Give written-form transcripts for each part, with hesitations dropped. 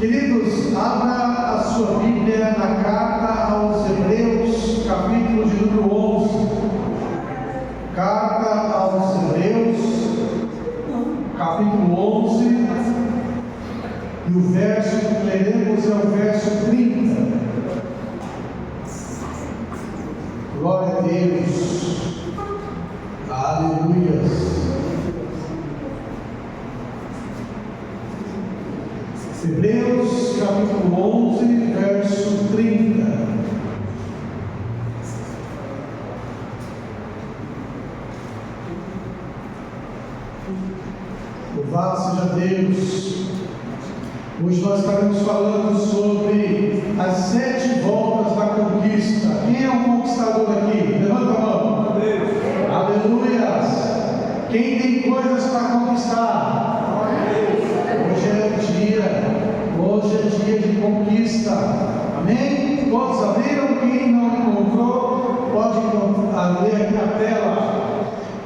Queridos, abra a sua Bíblia na carta aos Hebreus, capítulo de número 11. Carta aos Hebreus, capítulo 11, e o verso que leremos é o verso 30. Glória a Deus, aleluias. Hebreus capítulo 11, verso 30. Louvado seja Deus. Hoje nós estaremos falando sobre as 7 voltas da conquista. Quem é um conquistador aqui? Levanta a mão. Aleluias. Quem tem coisas para conquistar? Hoje é dia de conquista. Amém? Todos abriram? Quem não encontrou, pode ler aqui na tela.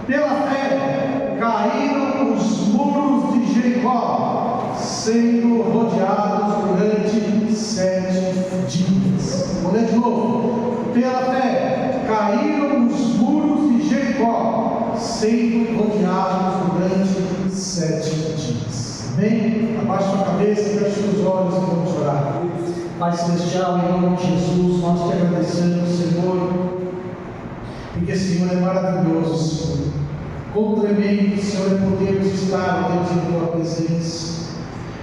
Pela fé, caíram os muros de Jericó, sendo rodeados durante 7 dias. Vou ler de novo. Pela fé, caíram os muros de Jericó, sendo rodeados durante 7 dias. Amém? Abaixe a cabeça, feche os olhos e vamos orar. Pai Celestial, em nome de Jesus, nós te agradecemos, Senhor, porque, Senhor, é maravilhoso, Senhor. Quão tremendo, Senhor, é podermos estar, ó Deus, em Tua presença.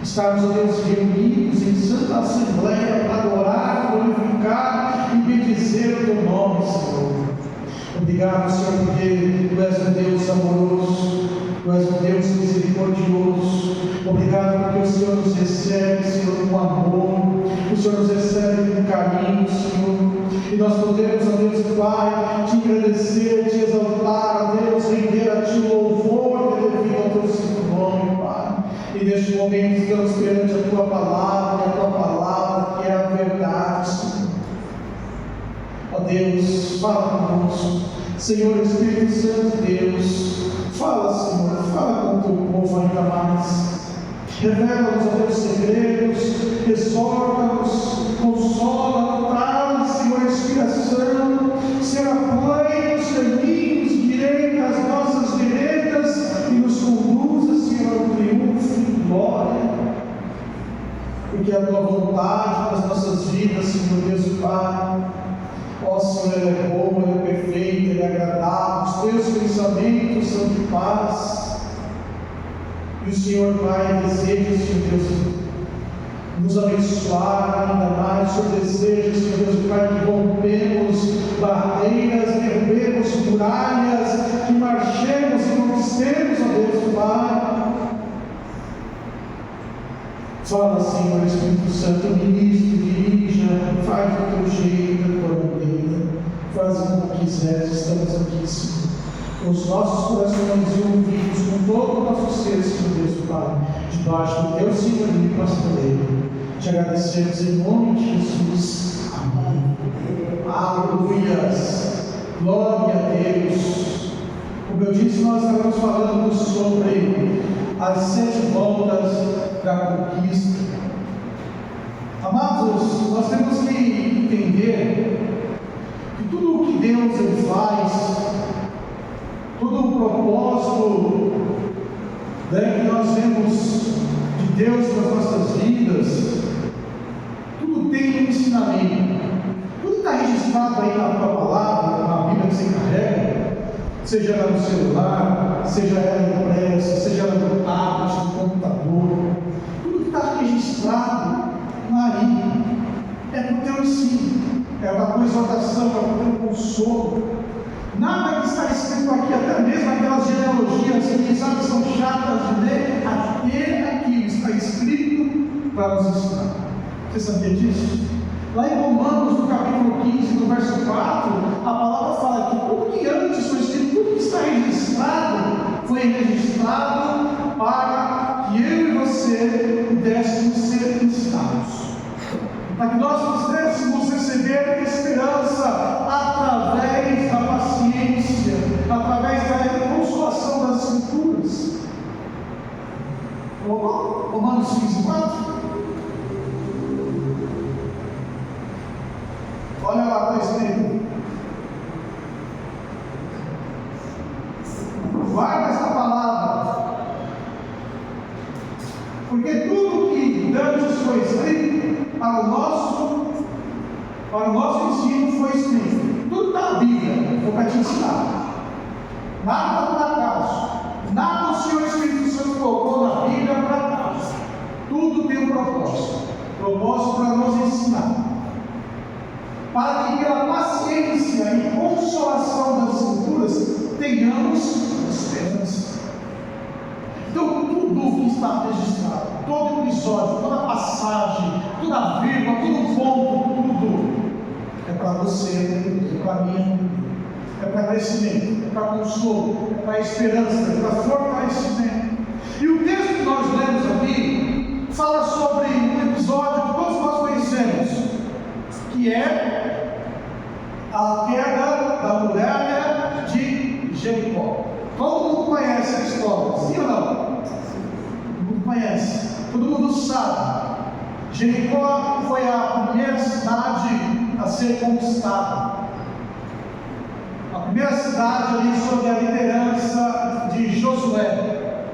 Estarmos, ó Deus, reunidos em santa assembleia para adorar, glorificar e bendizer o Teu nome, Senhor. Obrigado, Senhor, porque Tu és um Deus amoroso, Tu és um Deus misericordioso. Obrigado porque o Senhor nos recebe, Senhor, com amor. O Senhor nos recebe com carinho, Senhor. E nós podemos, ó Deus Pai, te agradecer, te exaltar, ó Deus, render a Ti louvor devido ao Teu santo nome, Pai. E neste momento estamos perante a Tua palavra, e a Tua palavra que é a verdade, Senhor. Ó Deus, fala conosco. Senhor Espírito Santo de Deus, fala, Senhor, fala com o Teu povo ainda mais. Revela-nos, ó Deus, segredos, exorta-nos, consola-nos, traz, Senhor, inspiração, Senhor, apoia os caminhos, direita as nossas veredas e nos conduza, Senhor, ao triunfo e glória. Porque a Tua vontade nas nossas vidas, Senhor Deus e Pai, ó Senhor, ela é boa, ela é perfeita, ela é agradável, os Teus pensamentos são de paz. E o Senhor, Pai, deseja, Senhor Deus, nos abençoar ainda mais. O Senhor deseja, Senhor Deus, Pai, que rompemos barreiras, derrubemos muralhas, que marchemos e conquistemos, ó Deus, Pai. Fala, Senhor, Espírito Santo, ministro, dirija, faz do Teu jeito, da Tua maneira, faz como quiseres. Estamos aqui, Senhor, com os nossos corações e ouvidos, com todo o nosso ser, Senhor Deus, Pai, debaixo do Teu senhorio pastoreio. Te agradecemos em nome de Jesus. Amém. Aleluias. Glória a Deus. Como eu disse, nós estamos falando sobre as 7 voltas da conquista. Amados, nós temos que entender que tudo o que Deus Ele faz, todo o propósito que nós vemos de Deus nas nossas vidas, tudo tem um ensinamento. Tudo está registrado aí na Tua palavra, na Bíblia que você carrega, seja ela no celular, seja ela impressa, seja ela no tablet, no computador. Tudo que está registrado aí é para o Teu ensino, é para a Tua exortação, é para o Teu consolo. Nada que está escrito aqui, até mesmo aquelas genealogias que sabe são chatas de ler, até aquilo está escrito para nos ensinar. Você sabia disso? Lá em Romanos, no capítulo 15, no verso 4, a palavra fala que tudo que antes foi escrito, tudo que está registrado, foi registrado para que eu e você pudéssemos ser ensinados, para que nós pudéssemos receber esperança através da paciência, através da consolação das Escrituras. Romanos 15, 4. palavra está escrita. Guarda essa palavra, porque tudo que antes foi escrito para o nosso ensino foi escrito. Tudo está na Bíblia, foi para te ensinar. Nada está por acaso. Nada o Senhor Espírito Santo colocou na Bíblia para acaso. Tudo tem um propósito. Propósito para nos ensinar. Para que pela paciência e consolação das Escrituras tenhamos esperança. Então, tudo que está registrado, todo episódio, toda passagem, toda vírgula, todo ponto, tudo é para você, é para mim, é para crescimento, é para consolo, é para esperança, é para fortalecimento. E o texto que nós lemos aqui fala sobre um episódio que todos nós conhecemos, que é a queda da muralha de Jericó. Todo mundo conhece a história, sim ou não? Todo mundo conhece, todo mundo sabe. Jericó foi a primeira cidade a ser conquistada. A primeira cidade ali sob a liderança de Josué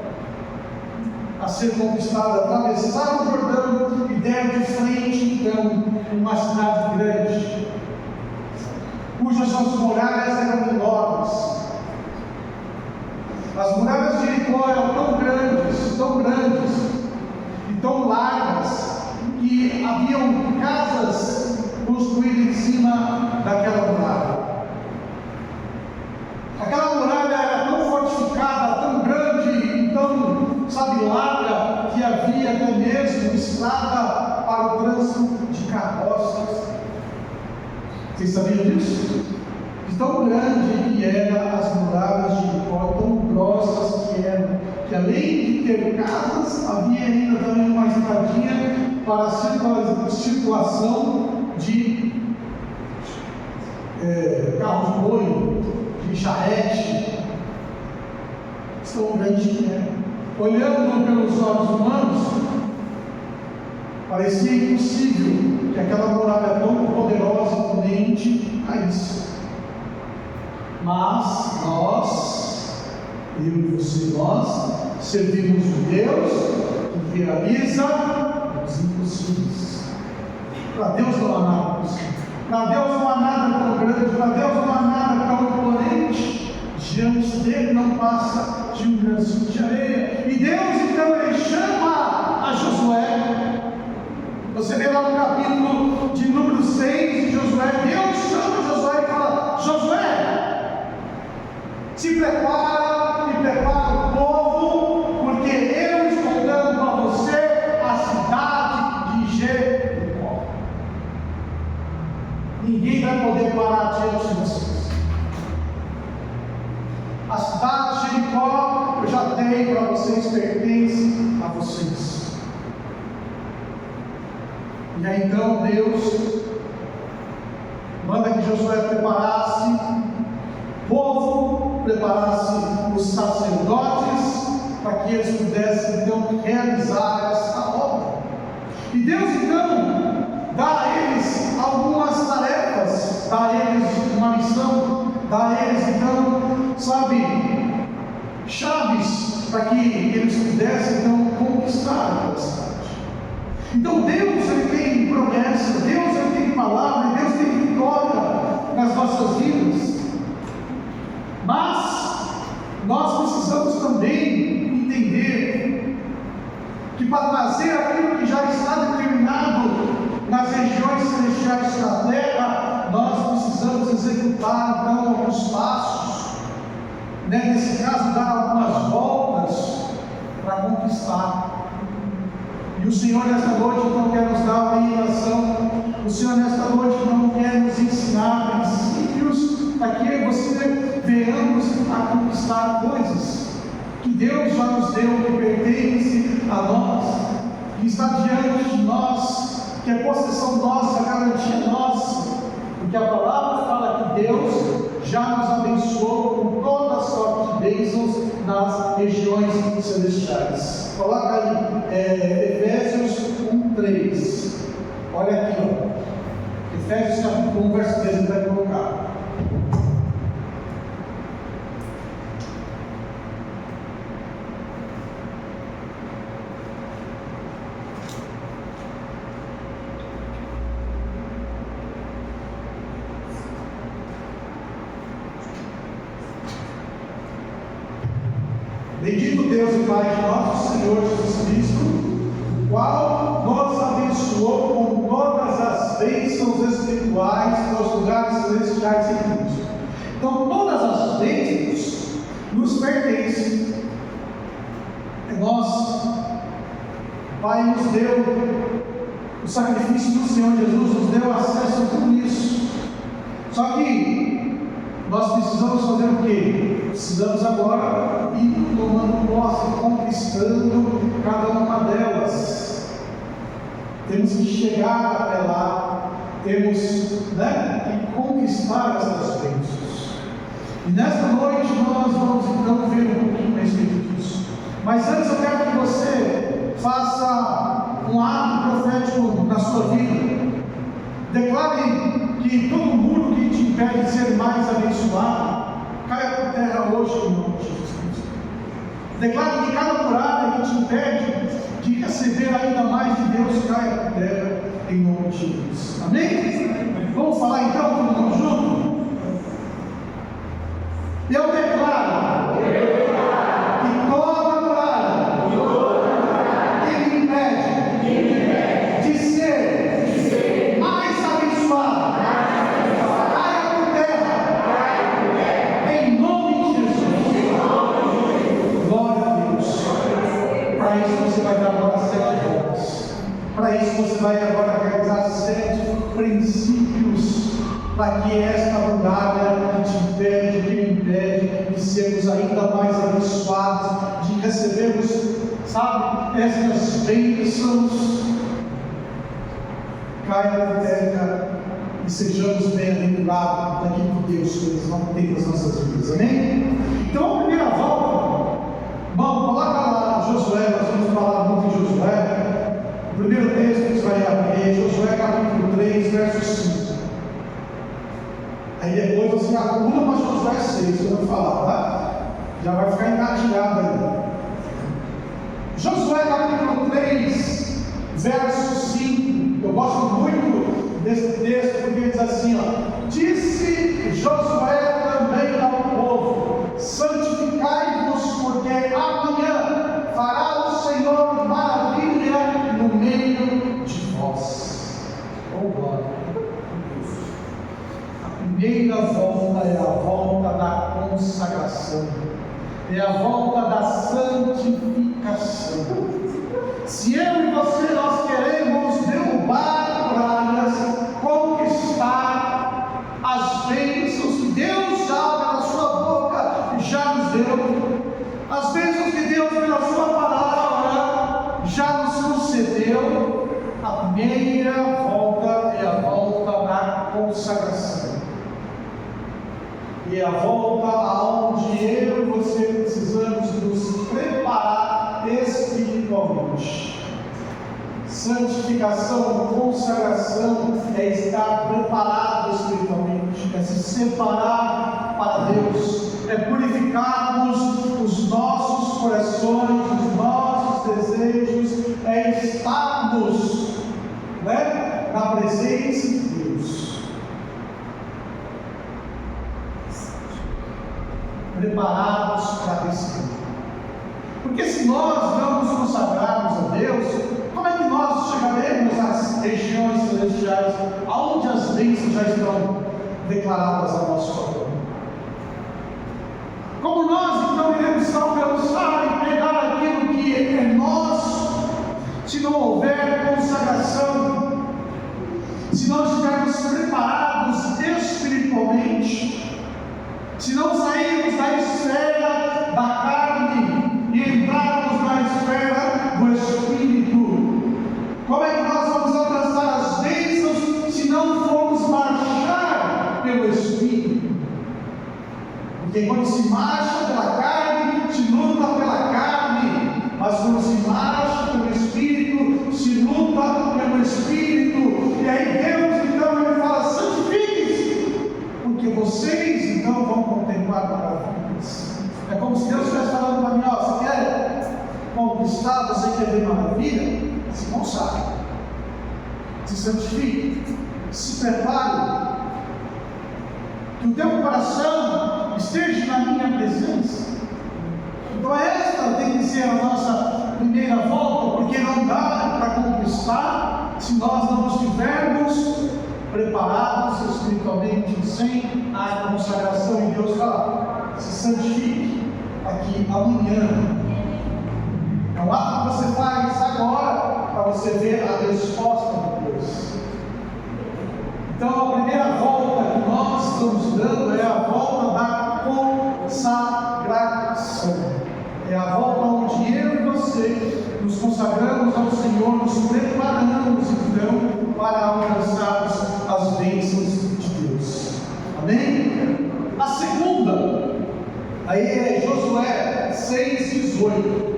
a ser conquistada, atravessaram o Jordão e deram de frente então uma cidade grande, cujas suas muralhas eram enormes. As muralhas de Jericó eram tão grandes e tão largas, que haviam casas construídas em cima daquela muralha. Aquela muralha era tão fortificada, tão grande, tão, larga, que havia até mesmo estrada para o trânsito de carroças. Vocês sabiam disso? De tão grande que eram as muralhas de Jericó, tão grossas que eram, que além de ter casas, havia ainda também uma estradinha para a circulação de carros de boi, de charrete. Tão grande que era. Olhando pelos olhos humanos, parecia impossível que aquela muralha tão poderosa e imponente caísse. Mas nós, eu e você, nós servimos um Deus que realiza os impossíveis. Para Deus não há nada possível. Para Deus não há nada tão grande. Para Deus não há nada tão imponente. Diante dele não passa de um grãozinho de areia. E Deus então ele chama a Josué. Você vê lá no capítulo de número 6 de Josué, Deus chama Josué e fala: Josué, se prepara e prepara o povo, porque eu estou dando a você a cidade de Jericó. Ninguém vai poder parar diante de vocês. A cidade de Jericó eu já tenho para vocês, pertence a vocês. E aí então Deus manda que Josué preparasse o povo, preparasse os sacerdotes, para que eles pudessem então realizar essa obra. E Deus então dá a eles algumas tarefas, dá a eles uma missão, dá a eles então, chaves para que eles pudessem então conquistar aquela cidade. Então Deus ele tem promessa, Deus ele tem palavra, Deus tem vitória nas nossas vidas. Mas nós precisamos também entender que para trazer aquilo que já está determinado nas regiões celestiais da terra, nós precisamos executar então alguns passos. Nesse caso, dar algumas voltas para conquistar. E o Senhor nesta noite então quer nos dar uma orientação. O Senhor nesta noite então quer nos ensinar princípios para que você venhamos a conquistar coisas que Deus já nos deu, que pertence a nós, que está diante de nós, que é possessão nossa, garantia nossa. Porque a palavra fala que Deus já nos abençoou com toda a sorte de bênçãos nas regiões celestiais. Coloca aí Efésios 1:3. Olha aqui, Efésios capítulo 1, verso 13, ele vai colocar. Bendito Deus e Pai de nosso Senhor Jesus Cristo, o qual nos abençoou com todas as bênçãos espirituais nos lugares celestiais em Cristo. Então, todas as bênçãos nos pertencem. O Pai nos deu o sacrifício do Senhor Jesus, nos deu acesso a tudo isso. Só que nós precisamos fazer o quê? Precisamos agora ir tomando posse, conquistando cada uma delas. Temos que chegar até lá, temos que conquistar essas bênçãos. E nesta noite nós vamos então ver um pouquinho a respeito disso. Mas antes eu quero que você faça um ato profético na sua vida. Declare que todo muro que te impede de ser mais abençoado caia por terra hoje em nome de Jesus Cristo. Declare que cada muralha que te impede de receber ainda mais de Deus caia por terra em nome de Jesus. Amém? Vamos falar então todo mundo junto? Eu declaro que toda muralha que me impede de ser mais abençoado caia por terra em nome de Jesus. Glória a Deus. Para isso você vai dar agora 7 voltas. Para isso você vai agora realizar 7 princípios para que esta muralha que te impede, que me impede de sermos ainda mais abençoados, de recebermos, estas bênçãos, caia por terra e sejamos bem-aventurados daquilo que Deus fez nas nossas vidas. Amém? Então, a primeira volta, vamos colocar lá Josué, nós vamos falar muito em Josué. O primeiro texto que você vai abrir é Josué capítulo 3, verso 5. Aí depois você pula para Josué 6, que eu vou falar, tá? Já vai ficar engatilhado aí. Josué capítulo 3, verso 5. Eu gosto muito desse texto porque diz assim, disse Josué também ao povo: santificai-vos, porque amanhã fará o Senhor maravilha no meio de vós. Oh, glória. A primeira volta é a volta da consagração, é a volta da santificação. Se eu e você nós queremos derrubar muralhas, conquistar as bênçãos que Deus já na sua boca já nos deu, as bênçãos que Deus pela sua palavra já nos concedeu, a primeira volta é a volta da consagração. E é a volta aonde eu e você precisamos nos preparar espiritualmente. Santificação, consagração é estar preparado espiritualmente, é se separar para Deus, é purificarmos os nossos corações, os nossos desejos, é estarmos na presença de Deus. Preparados para receber. Porque se nós não nos consagrarmos a Deus, como é que nós chegaremos às regiões celestiais, aonde as bênçãos já estão declaradas a nosso favor? Como nós então iremos alcançar e pegar aquilo que é nosso, se não houver consagração, se não estivermos preparados espiritualmente, se não sairmos da esfera da carne e entrarmos na esfera do Espírito? Como é que nós vamos alcançar as bênçãos se não formos marchar pelo Espírito? Porque quando se marcha pela carne, se luta pela carne, mas quando se marcha pelo Espírito, se luta pelo Espírito. E aí Deus então ele fala conquistar, você quer ver maravilha, se consagre, se santifique, se prepare, que o teu coração esteja na minha presença. Então esta tem que ser a nossa primeira volta, porque não dá para conquistar se nós não estivermos preparados espiritualmente, sem a consagração. E Deus fala, se santifique aqui amanhã. É um ato que você faz agora, para você ver a resposta depois. Então a primeira volta que nós estamos dando é a volta da consagração. É a volta onde eu e você nos consagramos ao Senhor, nos preparamos então para alcançarmos as bênçãos de Deus. Amém? A segunda, aí é Josué 6,18.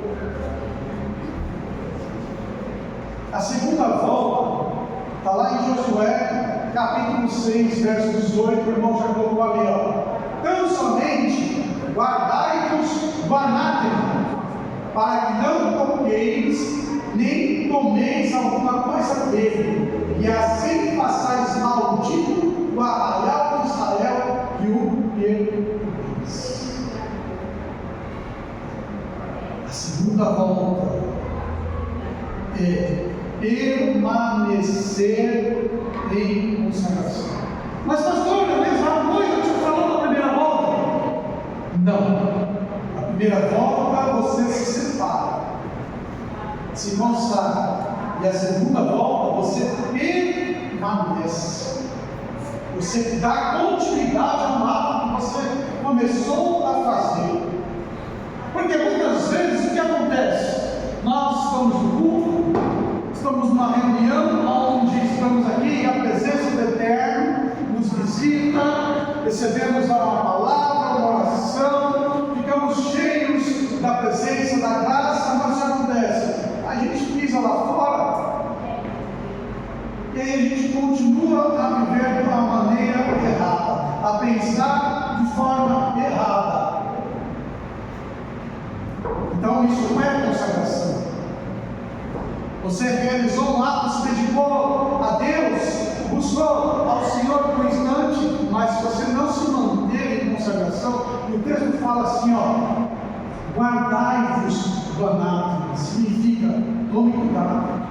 A segunda volta está lá em Josué, capítulo 6, verso 18. O irmão já colocou ali, ó. Tão somente guardai-vos do anátema, para que não toqueis, nem tomeis alguma coisa dele, e assim façais maldito o arraial de Israel e o perdeis. A segunda volta é permanecer em consagração. Mas pastor, é a mesma coisa que você falou na primeira volta? Não. A primeira volta você se separa, se consagra, e a segunda volta você permanece. Você dá continuidade ao ato que você começou a fazer. Porque muitas vezes o que acontece? Nós estamos no culto, estamos numa reunião onde estamos aqui e a presença do Eterno nos visita, recebemos uma palavra, uma oração, ficamos cheios da presença, da graça, mas o que acontece? A gente pisa lá fora e aí a gente continua a viver de uma maneira errada, a pensar de forma errada. Então isso não é consagração. Você realizou um ato, se dedicou a Deus, buscou ao Senhor por um instante, mas se você não se manter em consagração, o texto fala assim, ó, guardai-vos do anátema, significa, tome cuidado.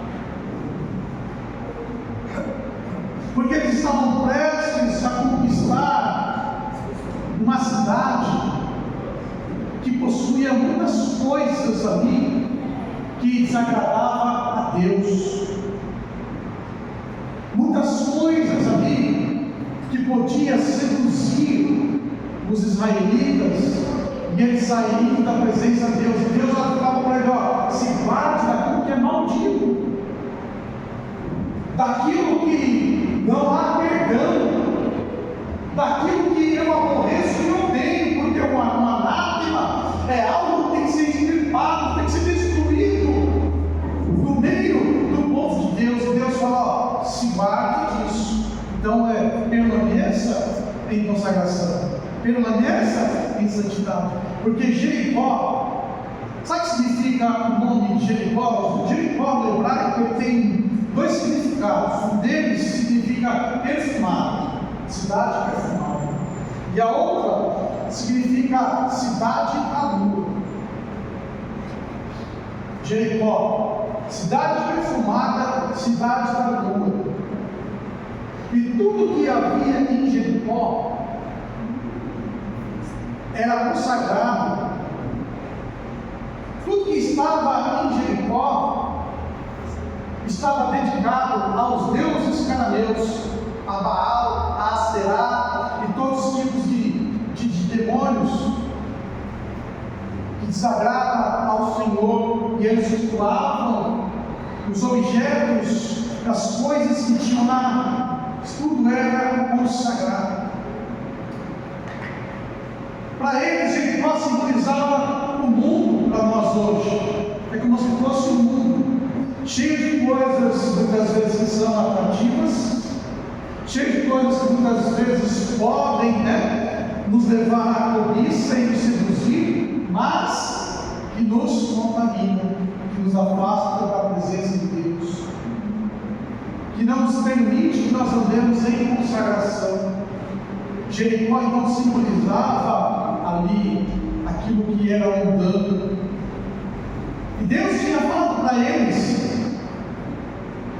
Porque eles estavam prestes a conquistar uma cidade que possuía muitas coisas ali que desagradava a Deus, muitas coisas ali que podia seduzir os israelitas e eles saírem da presença de Deus. E Deus falava para ele, ó, se guarde daquilo que é maldito, daquilo que não há perdão, daquilo que eu aborreço e odeio, porque o anátema é algo que tem que ser extirpado, tem que ser destruído no meio do povo de Deus. E Deus fala, ó, se guarde disso. Então permaneça em consagração, permaneça em santidade, porque Jericó, sabe o que significa o nome de Jericó? Jericó no hebraico ele tem dois significados. Um deles significa perfumado, cidade perfumada, e a outra significa cidade da lua. Jericó, cidade perfumada, cidade da lua. E tudo que havia em Jericó era consagrado. Tudo que estava em Jericó estava dedicado aos deuses cananeus, a Baal, a Asterá e todos os tipos de demônios que desagradam ao Senhor, e eles cultuavam os objetos, as coisas que tinham lá. Tudo era consagrado. Para eles, Jericó simbolizava o mundo para nós hoje. É como se fosse um mundo cheio de coisas, muitas vezes, que são atrativas, cheio de coisas que muitas vezes podem, nos levar à cobiça e nos seduzir, mas que nos contaminam, que nos afasta da presença de Deus, que não nos permite que nós andemos em consagração. Jericó então simbolizava ali aquilo que era mundano. E Deus tinha falado para eles,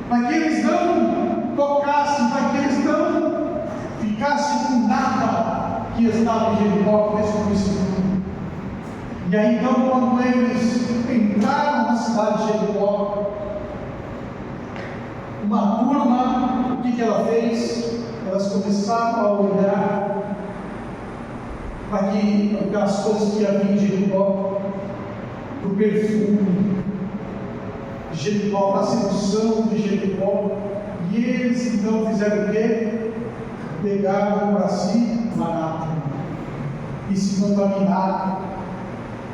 para que eles não tocassem, para que eles não ficassem com nada que estava em Jericó nesse conhecimento. E aí então, quando eles entraram na cidade de Jericó, uma turma, o que ela fez? Elas começaram a olhar para aquelas coisas que havia em Jericó, para o perfume de Jericó, para a sedução de Jericó, e eles então fizeram o quê? Pegaram para si o anátema e se contaminaram.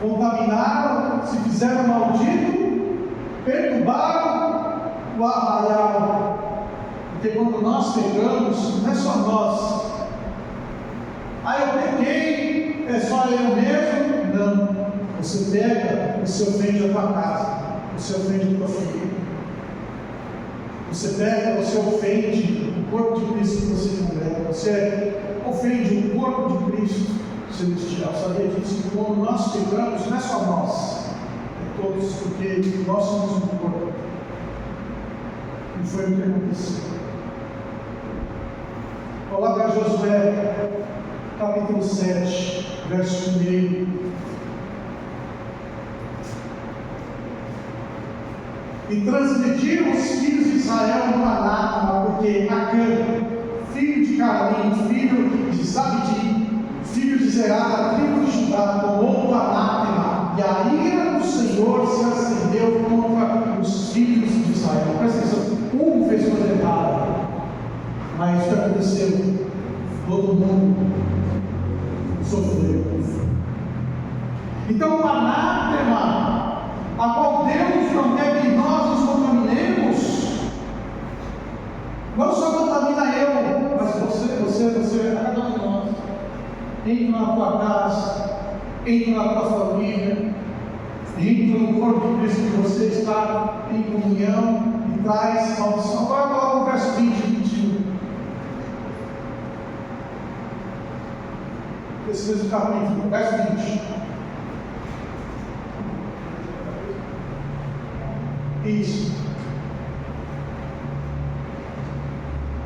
Contaminaram, se fizeram maldito, perturbaram o arraial. Porque quando nós pecamos, não é só nós. Eu pequei, é só eu mesmo? Não. Você pega, você ofende a tua casa, você ofende a tua filha. Você pega, você ofende o corpo de Cristo que você congrega. Você ofende o corpo de Cristo celestial. Sabia disso? Que quando nós pecamos, não é só nós, é todos, porque nós somos um corpo. E foi o que aconteceu. Coloca Josué, capítulo 7, verso 1. E transmitiram os filhos de Israel no anátema, porque Acã, filho de Carmim, filho de Zabdi, filho de Zerá, da tribo de Judá, tomou o anátema, e a ira do Senhor se acendeu contra os filhos de Israel. Presta atenção, um fez coisa errada, mas o que aconteceu? Todo mundo sofreu. Então o anátema, a qual Deus não quer que nós nos contaminemos, não só contamina eu, mas você, a cada um de nós. Entra na tua casa, entra na tua família, entra no corpo de Cristo que você está em comunhão e traz maldição. Agora coloca o verso 20 e 21. Esse mesmo capítulo, verso 20. Isso.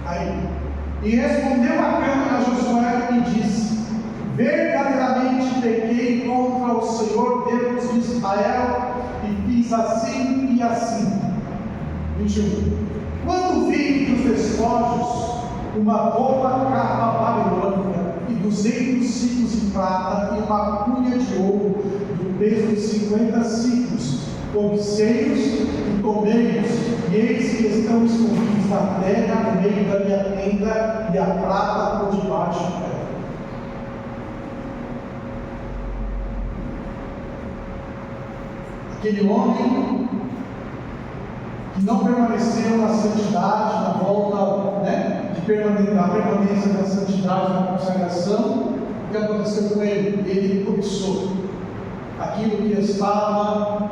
Aí. E respondeu Acã a Josué e disse: verdadeiramente pequei contra o Senhor Deus de Israel e fiz assim e assim. 21. Quando vi dos despojos uma boa capa babilônica e 200 ciclos de prata e uma cunha de ouro do peso de 50 ciclos, obscenos e tomei-os, e eis que estão escondidos na terra no meio da minha tenda, e a prata por debaixo dela. Aquele homem que não permaneceu na santidade, na volta, da permanência da santidade, na consagração, o que aconteceu com ele? Ele cobiçou aquilo que estava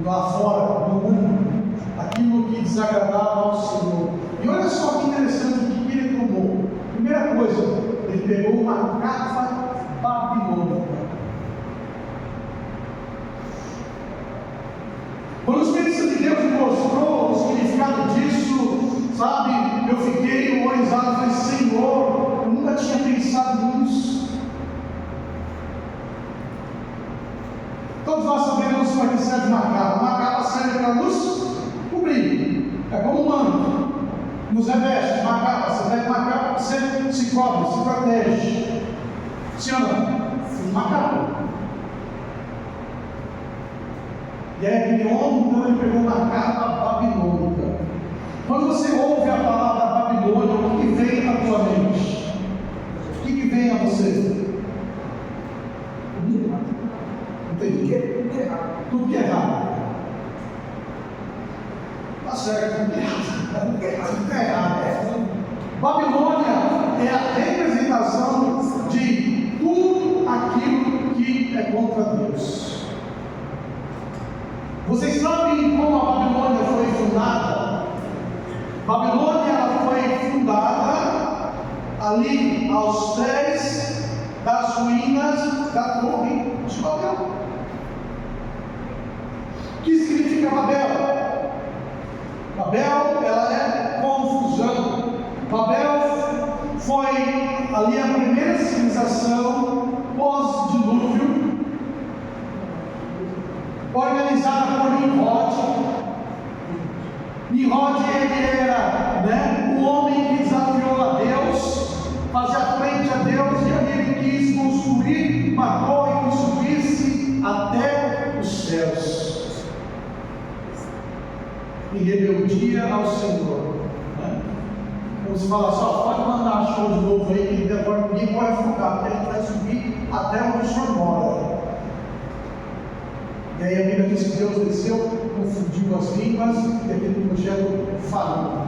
lá fora, no mundo, aquilo que desagradava ao Senhor. E olha só que interessante o que ele tomou. Primeira coisa, ele pegou uma capa babilônica. Quando o Espírito Santo de Deus me mostrou o significado disso, sabe, eu fiquei horrorizado, falei: Senhor, eu nunca tinha pensado nisso. Todos nós sabemos para que serve uma capa. Uma capa serve para nos cobrir. É como um manto. Nos reveste. Uma capa, você pega uma capa, você se cobre, se protege. Se ama? Uma capa. E aí aquele homem, então, ele pegou uma capa babilônica. Quando você ouve a palavra Babilônia, o que vem à tua mente? O que vem a você? Entendi. Tudo que é errado. Tá certo, tudo que é errado. Tudo que é errado. Babilônia é a representação de tudo aquilo que é contra Deus. Vocês sabem ali aos pés das ruínas da Torre de Babel. O que significa Babel? Babel, ela é confusão. Babel foi ali a primeira civilização pós-dilúvio, organizada por Nimrod. Nimrod, ele era o homem que desafiou a Deus, fazia frente a Deus, e ali ele quis construir uma torre que subisse até os céus, em rebeldia ao Senhor. Você fala só, pode mandar show de novo aí, que agora ninguém pode focar, porque a gente vai subir até onde o Senhor mora. E aí a Bíblia diz que Deus desceu, confundiu as línguas, e aquele projeto falhou.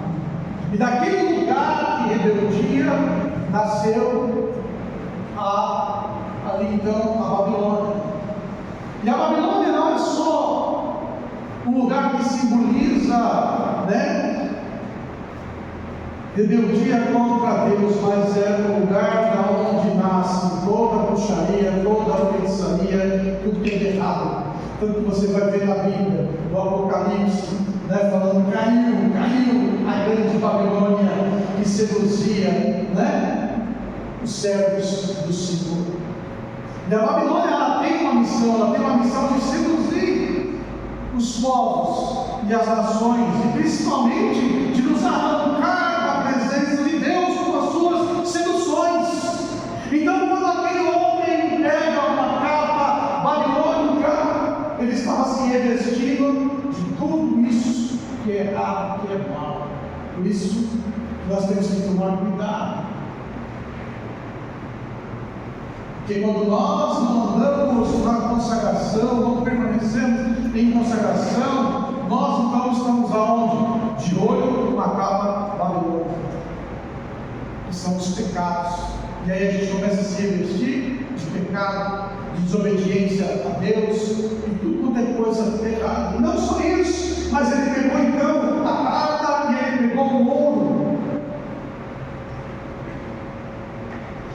E daquele lugar de rebeldia nasceu ali então a Babilônia. E a Babilônia não é só um lugar que simboliza, rebeldia contra Deus, mas é o lugar da onde nasce toda a bruxaria, toda a feitiçaria, tudo que é de errado. Tanto que você vai ver na Bíblia, no Apocalipse, falando, caiu a grande Babilônia que seduzia, os servos do Senhor. E a Babilônia, ela tem uma missão de seduzir os povos e as nações, e principalmente de nos arrancar da presença de Deus com as suas seduções. Então, quando aquele homem pega uma capa babilônica, ele estava se revestindo de tudo isso que é errado, que é mal. Por isso, nós temos que tomar cuidado. Porque quando nós não andamos na consagração, não permanecemos em consagração, nós então estamos aonde? De olho na capa babilônica, que são os pecados. E aí a gente começa a se revestir de pecado, de desobediência a Deus, e tudo quanto é coisa errada. E não só isso, mas ele pegou então a prata e ele pegou o ouro.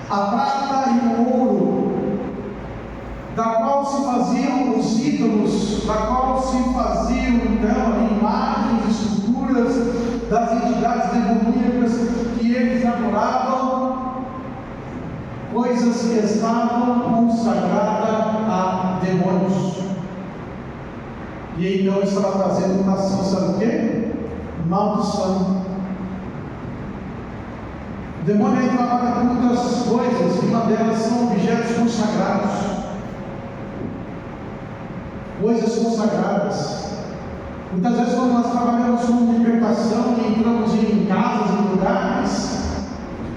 A prata e o ouro, da qual se faziam os ídolos, da qual se faziam então imagens, esculturas das entidades demoníacas que eles adoravam, coisas que estavam consagradas a demônios. E então estava trazendo nação, sabe o quê? Maldição. O demônio trabalha com muitas coisas, e uma delas são objetos consagrados. Coisas consagradas. Muitas vezes, quando nós trabalhamos com libertação e entramos em casas, em lugares,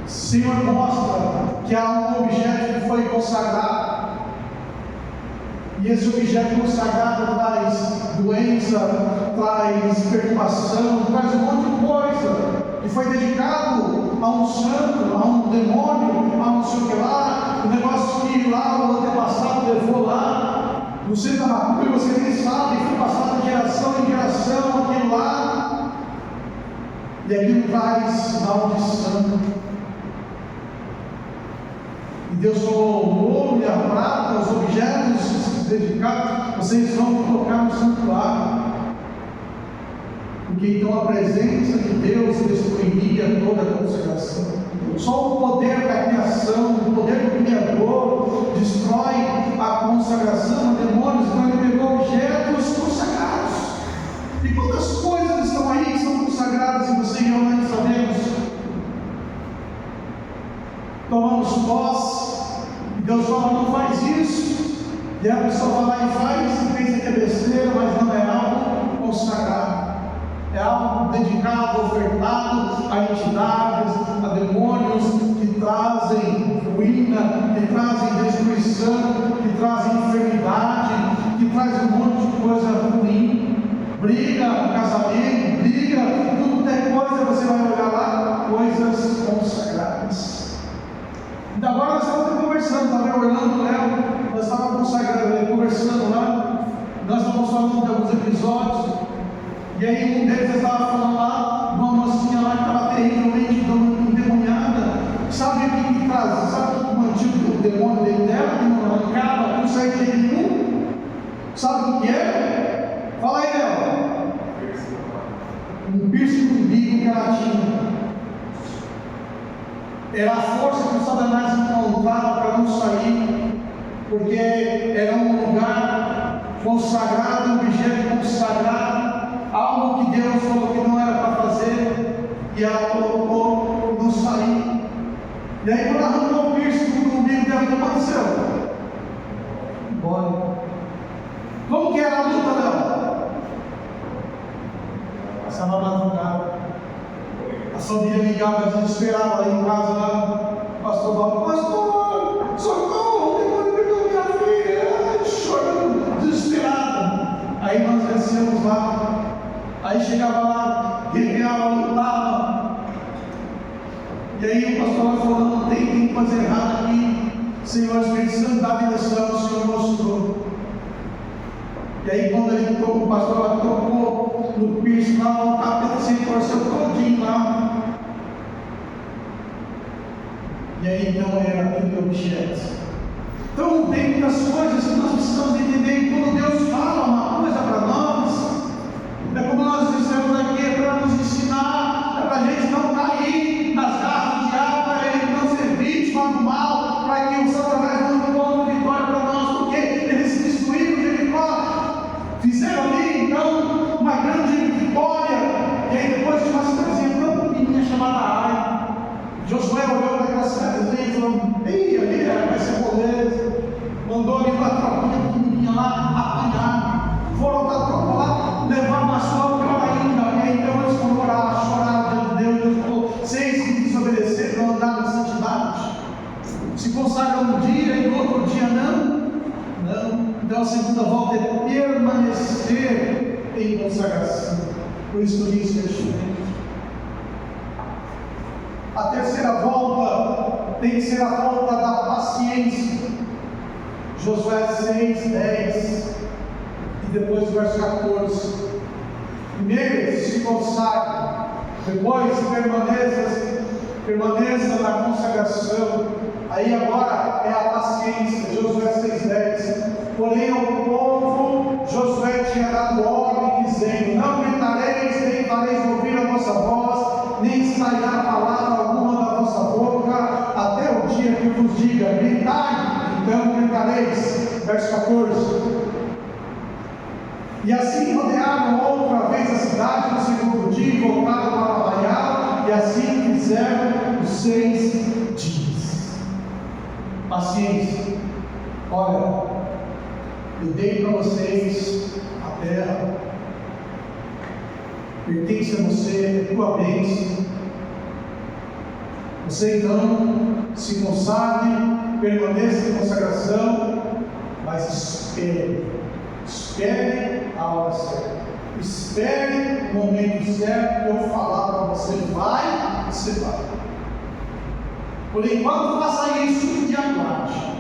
o Senhor mostra que há um objeto que foi consagrado. E esse objeto consagrado traz doença, traz perturbação, traz um monte de coisa. E foi dedicado a um santo, a um demônio, a não sei o que lá, o negócio que lá o antepassado levou lá, no centro da macumba, e você nem sabe, foi passado de geração em geração, aquilo lá, e aquilo traz maldição. E Deus falou: o ouro e a prata, os objetos dedicados, vocês vão colocar no santuário. Porque então a presença de Deus destruiria toda a consagração. Só o poder da criação, o poder do Criador, destrói a consagração a demônios. Então ele pegou objetos consagrados. E quantas coisas estão aí que são consagradas e você e eu não sabemos? Tomamos posse, e Deus fala: não faz isso. E a pessoa vai lá e faz, e pensa que é besteira, mas não é algo consagrado. É algo dedicado, ofertado a entidades, a demônios que trazem ruína, que trazem destruição, que trazem enfermidade, que trazem um monte de coisa ruim. Briga no casamento, briga, tudo é coisa, você vai olhar lá, coisas consagradas. E agora nós estamos conversando, estava Orlando e Léo, nós estávamos conversando lá, nós estávamos falando de alguns episódios. E aí um deles estava falando lá, uma mocinha lá que estava terrivelmente endemoniada, Sabe o que traz? Sabe o que mantinha o demônio dentro dela? Que não arrancava, não saía de jeito nenhum? Sabe o que é? Fala aí, Léo. Um piercing no umbigo que ela tinha. Era a força que o Satanás encontrava para não sair, porque era um lugar consagrado, um objeto consagrado, algo que Deus falou que não era para fazer, e ela colocou e não saiu. E aí, quando arrancou o piercing no umbigo dela, o que aconteceu? Embora. Como que era a luta dela? Passava a madrugada. A família ligava desesperada lá em casa, lá. O pastor falava: pastor, socorro, o demônio pegou minha filha, chorando, desesperado. Aí nós descemos lá. Aí chegava lá, guerreava, lutava. E aí o pastor falou: não tem que fazer errado aqui. Senhor Espírito Santo, dá a direção, o Senhor mostrou. E aí quando ele tocou, o pastor lá tocou no piercing lá, o capeta se torceu todinho lá. E aí então era aquele objeto. Então tem muitas coisas que nós precisamos entender. E quando Deus fala uma coisa para nós, é como nós dissemos aqui, é para nos ensinar, é para a gente não cair nas garras do diabo, para ele não ser vítima do mal, para que o Satanás não encontre vitória para nós, porque eles se destruíram de Jericó, fizeram ali então uma grande vitória. E aí depois tinha uma cidadezinha tão pequenininha chamada Ai. Josué olhou para aquela cidadezinha e falou: ei, ali vai ser moleza. Mandou ali para a tropinha pequenininha lá apanhar. Foram para a tropa lá, levaram uma sua pior ainda. E aí então eles foram orar, chorar diante de Deus. Deus falou: vocês que desobedeceram, não andaram em santidade, se consagram um dia e no outro dia não. Então a segunda volta é permanecer em consagração. Por isso que eu disse que é diferente. A terceira volta tem que ser a volta da paciência. Josué 6, 10 e depois o verso 14. Primeiro se consagre, depois permaneça na consagração. Aí agora é a paciência. Josué 6, 10. Porém ao povo Josué tinha dado ordem dizendo: não gritareis, nem fareis ouvir a vossa voz, nem sairá palavra alguma da vossa boca, até o dia que vos diga: gritai, então gritareis. Verso 14. E assim rodearam outra vez a cidade no segundo dia e voltaram para o arraial, e assim fizeram os 6 dias. Paciência. Olha, eu dei para vocês a terra, pertence a você, é tua bênção. Você então se consagre, permaneça em consagração, mas espere a hora certa, espere o momento certo que eu falar para você. Vai, você vai. Por enquanto, faça isso e aguarde.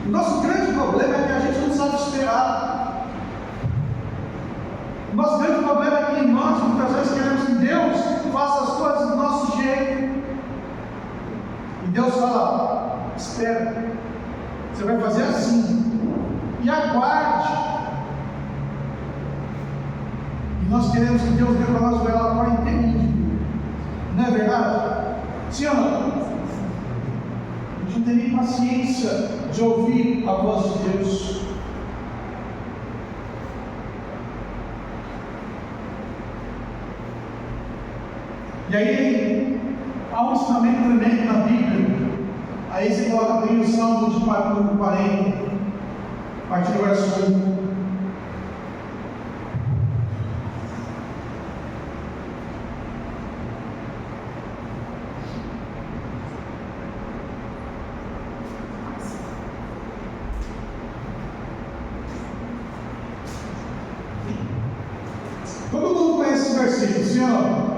O nosso grande problema é que a gente não sabe esperar. O nosso grande problema é que nós muitas vezes queremos que Deus faça as coisas do nosso jeito. E Deus fala: espera, você vai fazer assim, e aguarde. E nós queremos que Deus dê para nós o relatório inteirinho. Não é verdade? Sim ou não? A gente não tem nem paciência de ouvir a voz de Deus. E aí há um ensinamento tremendo na Bíblia. Aí você coloca bem o Salmo de 40, a partir do verso 1. Todo mundo conhece esse versículo, sim ou não?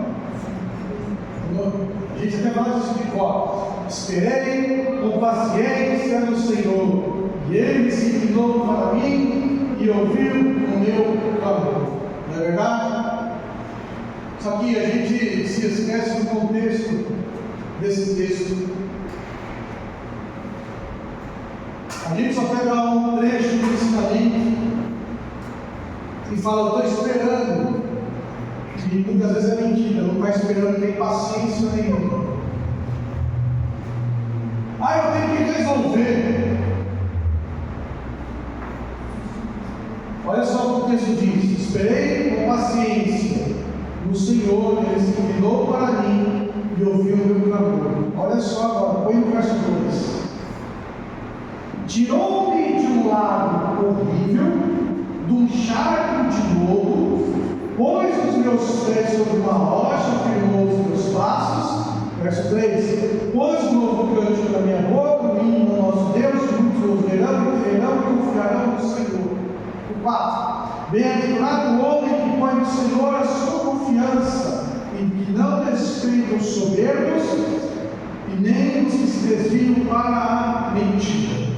A gente até fala isso de cor. Esperei com paciência no Senhor, e Ele se inclinou para mim e ouviu o meu clamor. Não é verdade? Só que a gente se esquece do contexto desse texto. A gente só pega um trecho do ensinamento e fala, eu estou esperando. E muitas vezes é mentira, não está esperando, tem paciência nenhuma. Eu tenho que resolver. Olha só o que o texto diz: esperei com paciência no Senhor, Ele se inclinou para mim e ouviu o meu clamor. Olha só agora, põe no verso 2: tirou-me de um lado horrível, de um charco de lodo, pôs os meus pés sobre uma rocha, firmou os meus passos. Verso 3: pôs um novo cântico na minha boca, o hino ao nosso Deus, muitos verão e confiarão no Senhor. 4: bem-aventurado o homem que põe no Senhor a sua confiança, e que não respeita os soberbos, e nem os que se desviam para a mentira.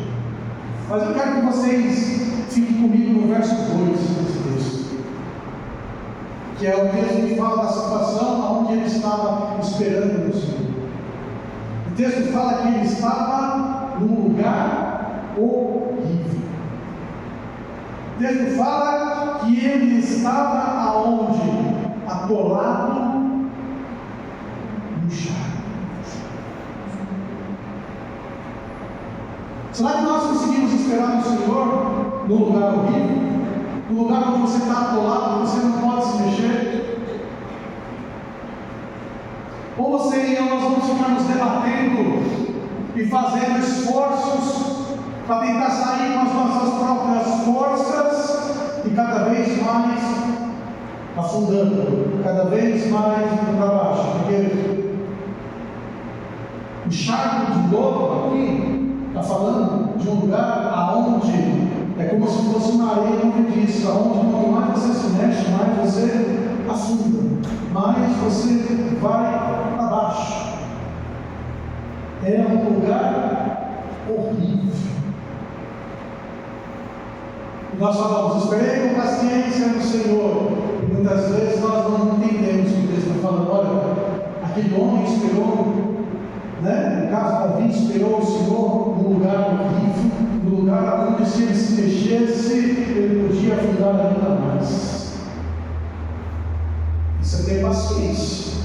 Mas eu quero que vocês fiquem comigo no verso 2 desse texto, que é o texto que fala da situação onde ele estava esperando no Senhor. O texto fala que ele estava num lugar horrível. O texto fala que ele estava aonde? Atolado no charco. Será que nós conseguimos esperar no Senhor num lugar horrível? Num lugar onde você está atolado, você não pode se mexer? Ou você e eu, nós vamos ficar nos debatendo e fazendo esforços para tentar sair com as nossas próprias forças e cada vez mais afundando, cada vez mais para baixo? Porque o charco de lodo aqui está falando de um lugar aonde é como se fosse uma areia movediça, onde quanto mais você se mexe, mais você afunda, mais você vai para baixo. É um lugar horrível. E nós falamos, esperei com paciência no Senhor. E muitas vezes nós não entendemos o que Deus está falando. Olha, aquele homem esperou, no caso Davi, esperou o Senhor num lugar horrível, no lugar onde, se ele se mexesse, ele podia afundar ainda mais. Isso é ter paciência.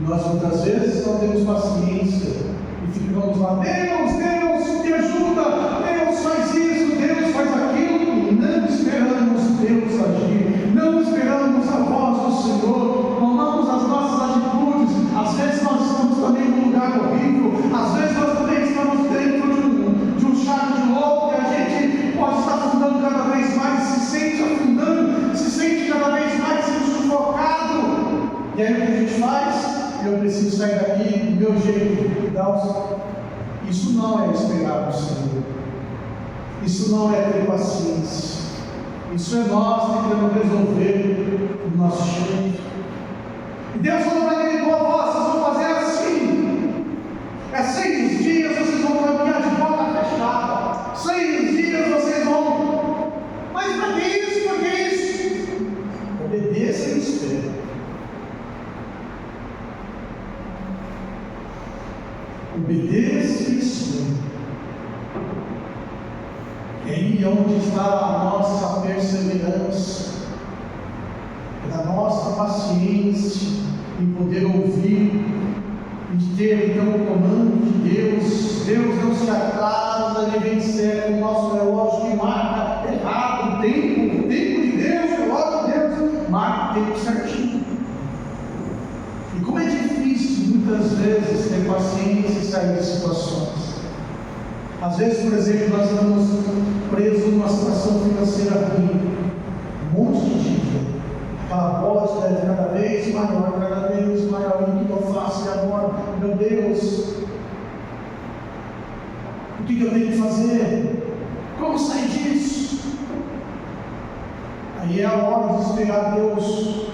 Nós muitas vezes não temos paciência e ficamos lá, Deus, me ajuda, Deus faz isso, Deus faz aquilo, e não esperamos Deus agir, não esperamos a voz do Senhor, tomamos as nossas atitudes. Às vezes nós estamos também num lugar horrível, às vezes nós também estamos dentro de um charco de lodo, que a gente pode estar afundando cada vez mais, se sente afundando, se sente cada vez mais sendo sufocado. E aí o que a gente faz? Eu preciso sair daqui do meu jeito. Isso não é esperar no Senhor. Isso não é ter paciência. Isso é nós tentando resolver o nosso jeito. E Deus falou para ele: boa voz, vocês vão fazer assim. É 6 dias vocês vão caminhar de porta fechada. 6 dias vocês vão. Mas para que isso? Para que isso? Obedeça e espere. Obedeça e espere. É aí onde está a nossa perseverança, é da nossa paciência em poder ouvir e ter então o comando de Deus. Deus não se atrasa de vencer com o nosso relógio que marca errado o tempo de Deus, o relógio de Deus marca o tempo certinho. E como é difícil muitas vezes ter paciência e sair de situações. Às vezes, por exemplo, nós estamos presos numa situação financeira ruim, um monte de dívida, aquela bola de deve cada vez maior, o que eu faço agora? Meu Deus, o que eu tenho que fazer? Como sair disso? Aí é a hora de esperar Deus,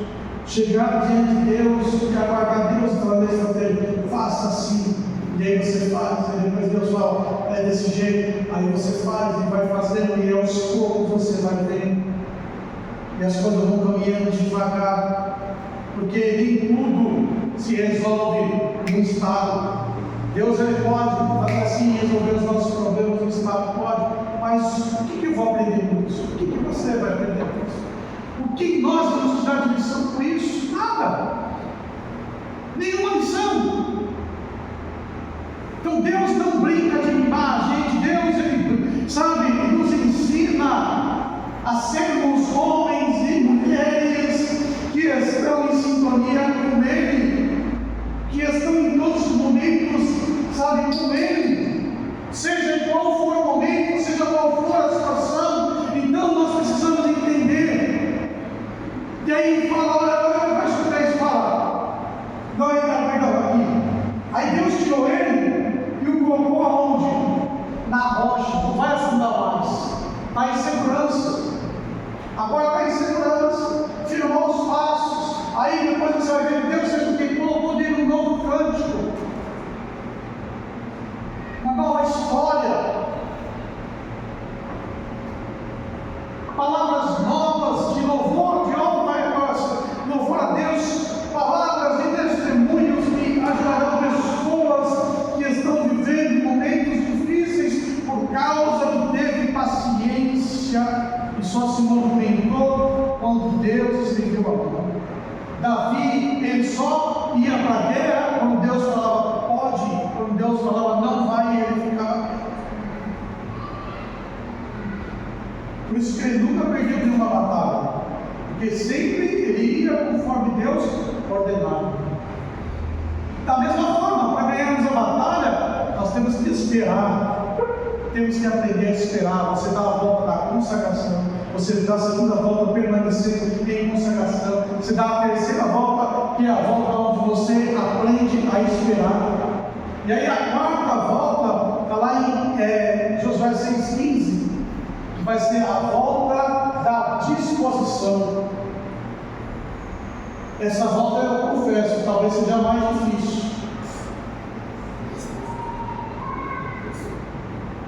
chegar diante de Deus e aguardar Deus através dele. Faça assim, e aí você faz, e depois Deus fala, é desse jeito, aí você faz e vai fazendo, e aos poucos você vai vendo, e as coisas vão caminhando devagar, porque nem tudo se resolve um estado. Deus ele pode fazer assim, resolver os nossos problemas no estado, pode, mas o que eu vou aprender com isso? O que você vai aprender com isso? O que nós vamos tirar de lição com isso? Nada. Nenhuma lição. Então Deus não brinca de mimar a gente. Deus, ele, sabe, nos ensina a sermos homens e mulheres que estão em sintonia com Ele, que estão em todos os momentos, sabe, com Ele, seja qual for o momento, seja qual for a situação. Então nós precisamos entender. E aí fala, olha, o verso 3 fala, não, aqui. Aí Deus tirou ele e o colocou aonde? Na rocha, não vai afundar mais, está em segurança. Agora está em segurança, firmou os passos. Aí depois você vai ver, Deus fez o que? Colocou nele um novo cântico, uma nova história, palavras novas de louvor, de louvor a Deus, palavras de testemunhos que ajudarão pessoas que estão vivendo momentos difíceis por causa que teve paciência e só se movimentou quando Deus estendeu a mão. Davi, ele só ia para a guerra quando Deus falava pode, quando Deus falava não vai, ele ficava. Por isso que ele nunca perdeu nenhuma batalha, porque sempre ele ia conforme Deus ordenava. Da mesma forma, para ganharmos a batalha, nós temos que esperar, temos que aprender a esperar. Você dá a volta da consagração, você dá a segunda volta permanecendo em consagração, você dá a terceira volta, que é a volta onde você aprende a esperar. E aí a quarta volta está lá em Josué 6,15, que vai ser a volta da disposição. Essa volta eu confesso, talvez seja a mais difícil.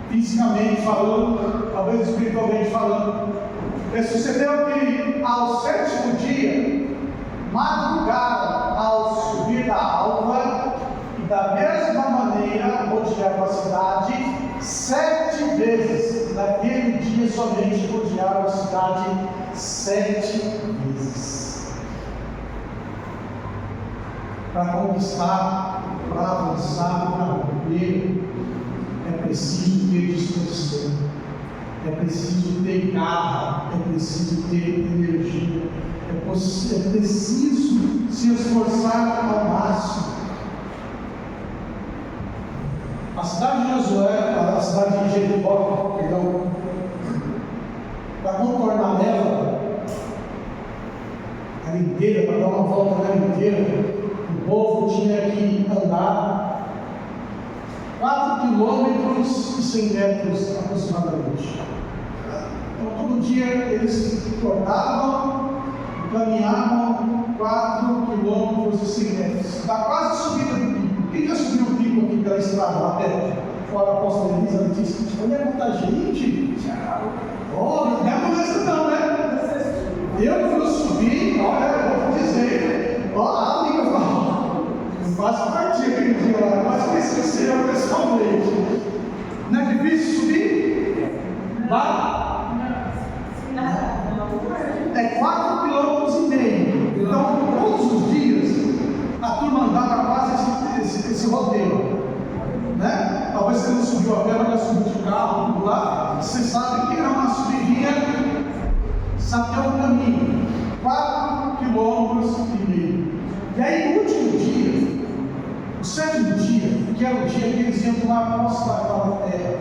Fisicamente falando, talvez espiritualmente falando. Sucedeu que ao sétimo dia, madrugaram ao subir da alva, e da mesma maneira rodearam a cidade 7 vezes. Naquele dia somente rodearam a cidade 7 vezes. Para conquistar, para avançar, para romper, é preciso ter disposição, é preciso ter garra, é preciso ter energia, é preciso se esforçar ao máximo. A cidade de Josué, a cidade de Jericó, perdão, para contornar ela inteira, para dar uma volta nela inteira, o povo tinha que andar 4 quilômetros e 100 metros aproximadamente. Então todo dia eles cortavam e caminhavam 4 quilômetros e 100 metros. Dá quase subida do pico. Quem já subiu o pico aqui pela estrada lá perto? Fora a apóstola Elisa, ela disse: onde é muita gente? Não é conversa não, né? Eu fui subir, olha, eu vou dizer, a amiga falou, eu quase parti aquele dia lá, quase que esqueci pessoalmente. Não é difícil subir? Lá? É 4,5 km. Então, todos os dias, a turma andava quase esse roteiro. Né? Talvez você não subiu a pé, mas já subiu de carro, tudo lá. Você sabe que é uma subidinha. Sabe que é um caminho, 4,5 km. E aí no último dia, o 7º dia, que era o dia que eles iam tomar posse daquela terra,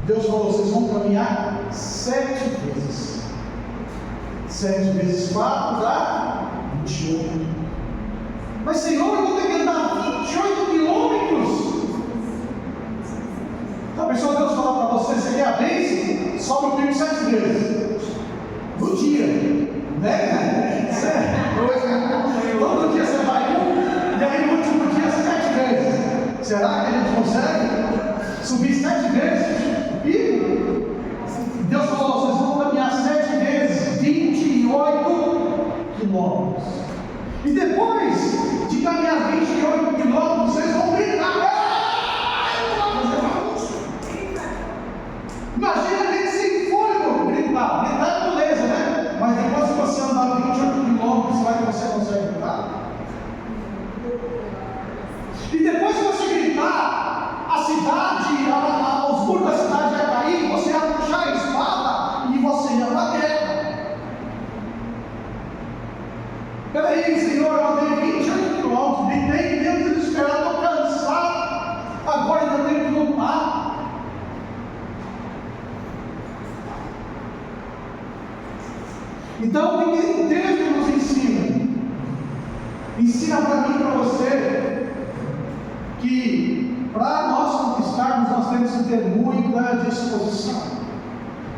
Deus falou: vocês vão caminhar 7 vezes. 7 vezes 4 dá 28. Mas Senhor, eu vou ter que andar 28 quilômetros. Então a pessoa Deus fala para você: você quer a bênção? Sobe o pico 7 vezes. No dia, né? Todo dia você vai e aí no último dia 7 vezes. Será que a gente consegue subir 7 vezes o pico? Deus falou: vocês vão caminhar 7 vezes, 28 quilômetros. E depois de caminhar E depois que você gritar, a cidade, os muros da cidade ia cair, você ia puxar a espada e você ia para a guerra. Peraí, Senhor, eu andei 28 quilômetros, gritei mesmo desesperado, estou cansado, agora ainda tenho que lutar. Então, o que o texto nos ensina? Ensina para mim e para você que para nós conquistarmos nós temos que ter muita disposição.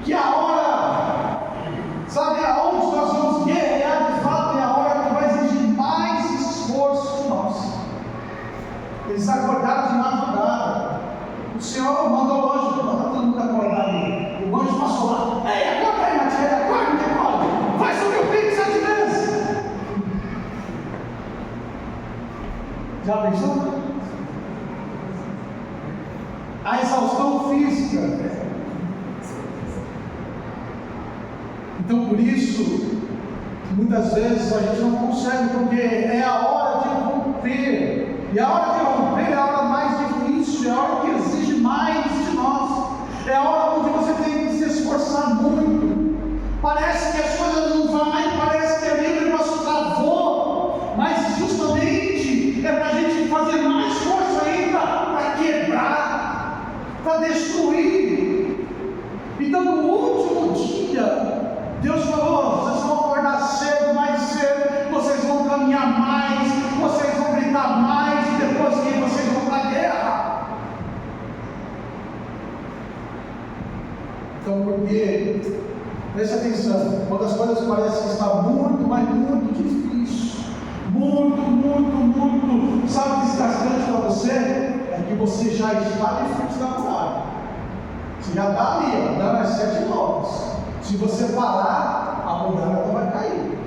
Que a hora, sabe, aonde nós vamos guerrear de fato é a hora que vai exigir mais esforço de nós. Eles acordaram de madrugada. O Senhor mandou o anjo, manda todo mundo acordar ali. O anjo passou lá. Ei, acorda aí, Matheus, acorda. Vai subir o pico 7 vezes. Já pensou? A exaustão física. Então, por isso, muitas vezes a gente não consegue, porque é a hora de romper. E a hora de romper é a hora mais difícil, é a hora que exige mais de nós. É a hora onde você tem que se esforçar muito. Parece que as coisas não vão, parece que ali o negócio travou, mas justamente é para a gente fazer mais força ainda, para quebrar, para destruir. Então, no último dia, Deus falou: vocês vão acordar cedo, mais cedo, vocês vão caminhar mais, vocês vão gritar mais, e depois que vocês vão para a guerra. Então, porque, preste atenção, quando as coisas parecem que está muito, mas muito difícil, muito, sabe, desgastante para você, é que você já está de frente da muralha. Você já está ali, andando as 7 voltas. Se você parar, a muralha não vai cair.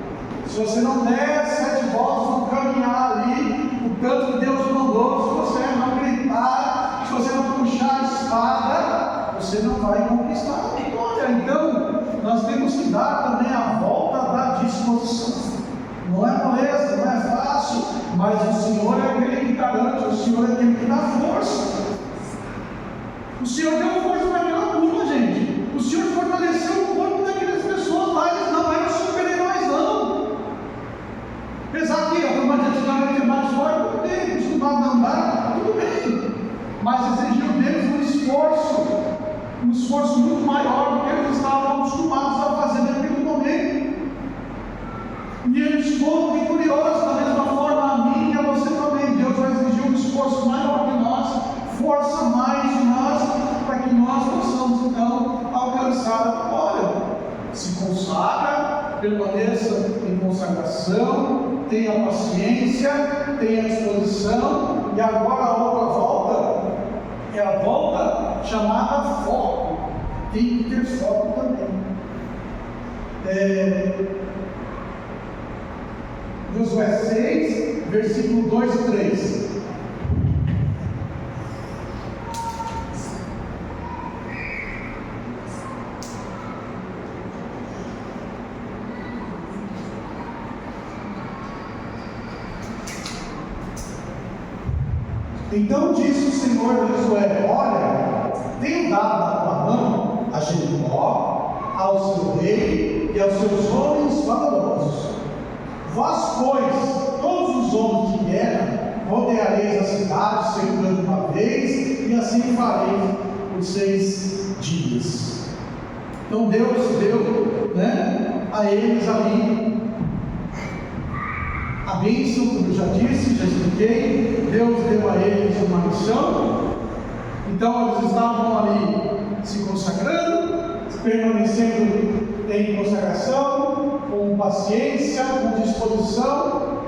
Se você não der 7 voltas, não caminhar ali, o tanto que Deus mandou, se você não gritar, se você não puxar a espada, você não vai conquistar a vitória. Então, nós temos que dar também a volta da disposição. Não é moleza, não é fácil, mas o Senhor é aquele que garante, o Senhor é aquele que dá força. O Senhor deu força naquela turma, gente. O Senhor fortaleceu o corpo daquelas pessoas lá, eles não eram super-heróis, não. Apesar que a turma de antigamente é mais forte, tudo bem, acostumado a andar, tudo bem. Mas exigiu deles um esforço muito maior do que eles estavam acostumados a fazer naquele momento. E eles foram vitoriosos da mesma forma, a mim e a você também. Deus vai exigir um esforço maior de nós, força mais de nós, para que nós possamos então alcançar a vitória. Se consagra, permaneça em consagração, tenha paciência, tenha disposição. E agora a outra volta é a volta chamada foco. Tem que ter foco também. Josué 6, versículo 2 e 3. Então disse o Senhor a Josué: olha, tenho dado na tua mão a Jericó, ao seu rei e aos seus homens valorosos. Vós, pois, todos os homens de guerra, rodeareis a cidade, cercando uma vez, e assim farei por 6 dias. Então Deus deu, a eles ali a bênção, como eu já disse, já expliquei. Deus deu a eles uma missão. Então eles estavam ali se consagrando, permanecendo em consagração, com paciência, com disposição.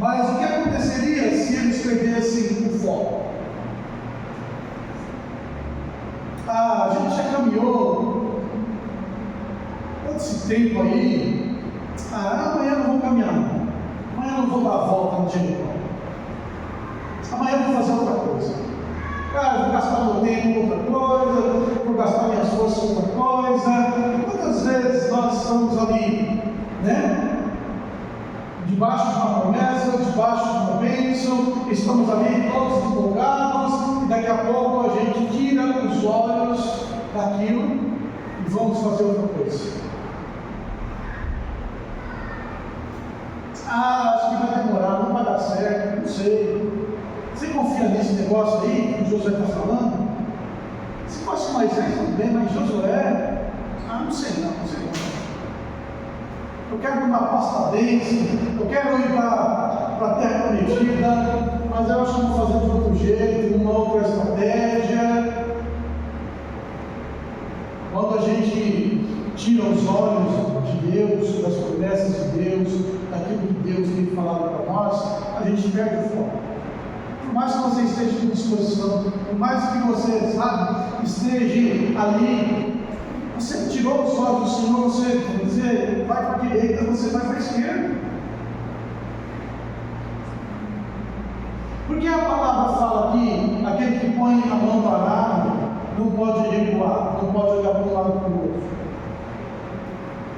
Mas o que aconteceria se eles perdessem o foco? A gente já caminhou todo esse tempo aí. Amanhã não vou caminhar, amanhã não vou dar a volta no Jericó, amanhã eu vou fazer outra coisa. Eu vou gastar meu tempo em outra coisa, vou gastar minhas forças em outra coisa. Quantas vezes nós estamos ali, debaixo de uma promessa, debaixo de uma bênção, estamos ali todos empolgados, e daqui a pouco a gente tira os olhos daquilo e vamos fazer outra coisa. Acho que vai demorar, não vai dar certo, não sei. Você confia nesse negócio aí que o Josué está falando? Se fosse Moisés, tudo bem, mas Josué, não sei não. Eu quero uma pastadez, eu quero ir para a terra prometida, mas eu acho que vou fazer de outro jeito, uma outra estratégia. Quando a gente tira os olhos de Deus, das promessas de Deus, daquilo que Deus tem falado para nós, a gente perde o foco. Por mais que você esteja com disposição, por mais que você, sabe, esteja ali, você tirou os olhos do Senhor, você vai para a direita, você vai para a esquerda. Porque a palavra fala que aquele que põe a mão no arado não pode recuar, não pode olhar para um lado para o outro.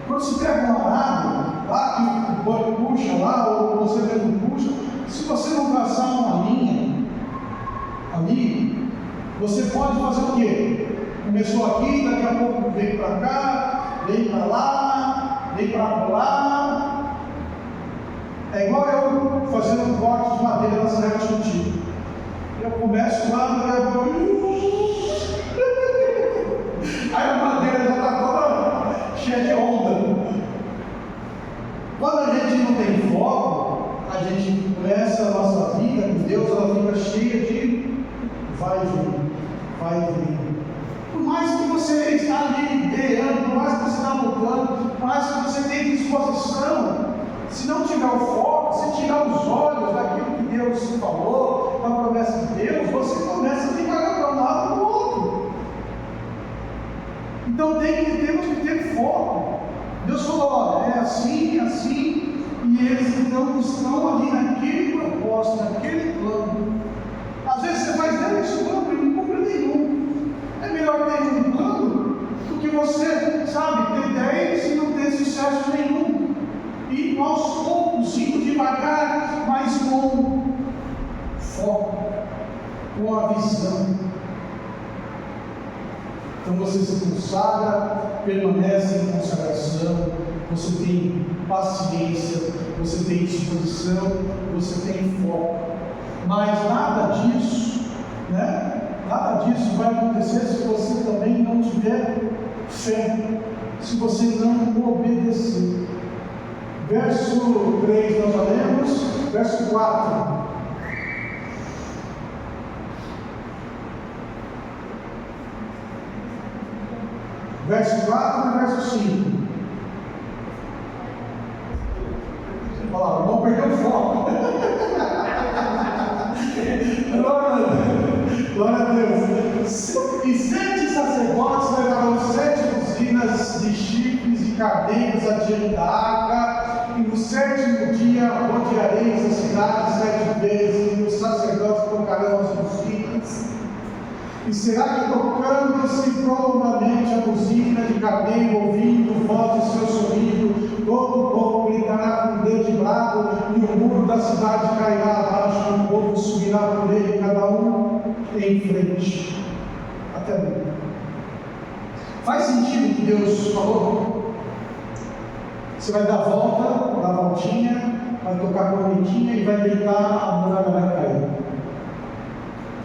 Quando se pega um arado, lá que o boi puxa lá, ou você mesmo puxa, se você não traçar uma linha ali, você pode fazer o quê? Começou aqui, daqui a pouco vem para cá, vem para lá, vem para lá. É igual eu fazendo um corte de madeira na serra de Chuti. Eu começo lá, aí a madeira já está toda cheia de onda. Quando a gente não tem foco, a gente começa a nossa vida com Deus, ela fica cheia de vai e vem, vai e vem. Por mais que você está ali ideando, por mais que você está lutando, por mais que você tenha disposição, se não tiver o foco, se tirar os olhos daquilo que Deus falou, da promessa de Deus, você começa a ficar para um lado para o outro. Então temos que ter foco. Deus falou, olha, é assim, e eles então estão ali naquele propósito, naquele plano. Às vezes você faz 10 planos e não cumpre nenhum. É melhor ter um plano do que você, sabe, ter 10 e não ter sucesso nenhum. E aos poucos, indo devagar, mas com foco, com a visão. Então você se consagra, permanece em consagração, você tem paciência, você tem disposição, você tem foco. Mas nada disso, nada disso vai acontecer se você também não tiver fé, se você não obedecer. Verso 3 nós já lemos, verso 4. Verso 4 e verso 5. Olha lá, não perdeu o foco. Glória a Deus. E 7 sacerdotes levarão 7 buzinas de chifres e cardeiros adiante da arca, e no 7º dia rodeareis a cidade 7 vezes, e os sacerdotes tocarão as buzinas. E será que tocando-se profundamente a buzina de carneiro, ouvindo voz do seu sonido, todo o povo gritará com dedo de brado, e o muro da cidade cairá abaixo, e o povo subirá por ele, cada um em frente. Até nunca. Faz sentido o que Deus falou? Você vai dar voltinha, vai tocar a cornetinha e vai gritar, a muralha vai cair.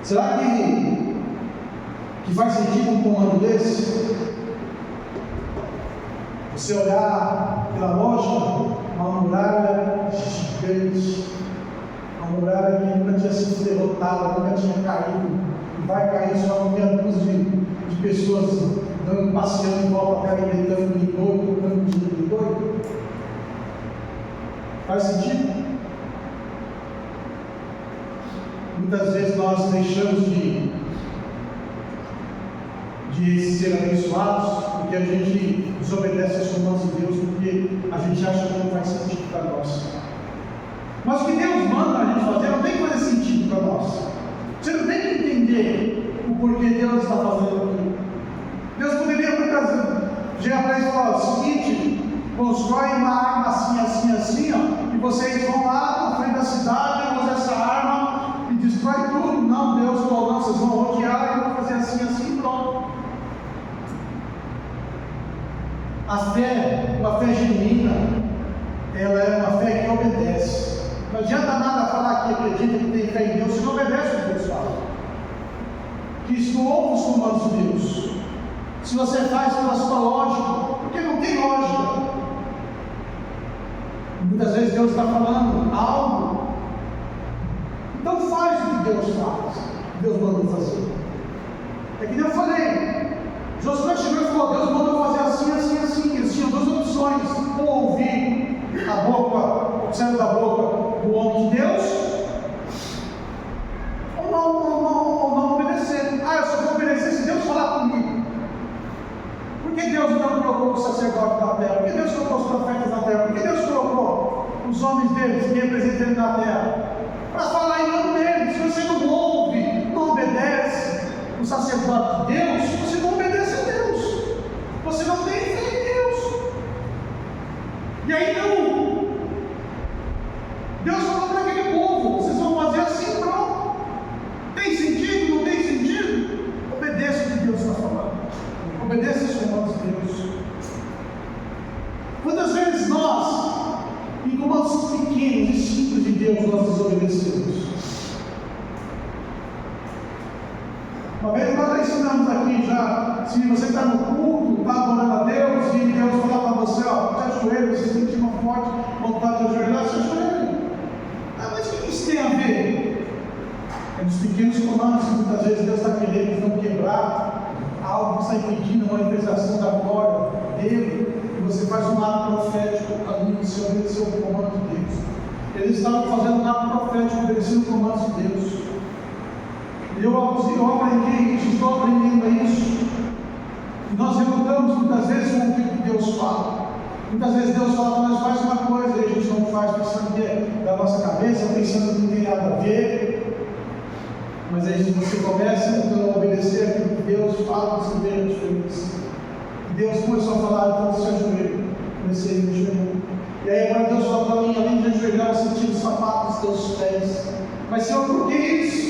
Será que faz sentido um comando desse? Você olhar pela lógica, uma muralha gigante, uma muralha que nunca tinha sido derrotada, nunca tinha caído, e vai cair só com meia dúzia de pessoas passeando em volta para gritando de doido, dando de doido. Faz sentido? Muitas vezes nós deixamos de ser abençoados porque a gente desobedece aos comandos de Deus, porque a gente acha que não faz sentido para nós. Mas o que Deus manda a gente fazer não tem que fazer sentido para nós. Você não tem que entender o porquê Deus está fazendo aquilo. Deus poderia muitas vezes chegar para eles e falar: o seguinte, constrói uma arma assim, ó, e vocês vão lá na frente da cidade, usam essa arma e destrói tudo. Não, Deus falou, não, vocês vão rodear e vão fazer assim, assim, pronto. A fé, uma fé genuína, ela é uma fé que obedece. Não adianta nada falar que acredita que tem fé em Deus se não obedece o que Deus fala. Que isso ouve os comandos de Deus. Se você faz pela sua lógica, porque não tem lógica. Muitas vezes Deus está falando algo, então faz o que Deus faz, Deus mandou fazer. É que nem eu falei, Josué chegou e falou, Deus mandou fazer assim, assim, assim. Eles tinham duas opções, ou ouvir a boca, o céu da boca do homem de Deus, ou não obedecer. Ah, eu só vou obedecer se Deus falar comigo. Por que Deus não colocou os sacerdotes na terra? Por que Deus colocou os profetas na terra? Por que Deus colocou os homens deles que representam ele na terra? Para falar em nome dele. Se você não ouve, não obedece o sacerdote de Deus, você não obedece a Deus. Você não tem fé em Deus. E aí então, Deus falou para aquele povo, vocês vão fazer assim, pronto. Tem sentido? Não tem sentido? Obedeça o que Deus está falando. Obedeça os comandos de Deus. Quantas vezes nós, em comandos pequenos e simples de Deus, nós desobedecemos? Uma vez nós já ensinamos aqui, se você está no culto, está adorando a Deus, e Deus falar para você, ó, te ajoelha, você sentir uma forte vontade de ajoelhar, você ajoelha. Ah, mas o que isso tem a ver? É dos pequenos comandos que muitas vezes Deus está querendo não quebrar, algo que está impedindo a manifestação da glória dele, e você faz um ato profético ali, você obedeceu o comando de Deus. Eles estavam fazendo um ato profético, obedecendo o comando de Deus. Eu aprendi isso, estou aprendendo isso. E nós relutamos muitas vezes com o que Deus fala. Muitas vezes Deus fala para nós, faz uma coisa, e a gente não faz pensando que é da nossa cabeça, pensando que não tem nada a ver. Mas aí você começa então, a obedecer aquilo que Deus fala, você vê a diferença. E Deus começou a falar, então você ajoelha. Comecei a me ajoelhar. E aí agora Deus fala para mim, além de ajoelhar, você tira os sapatos dos teus pés. Mas Senhor, por que isso?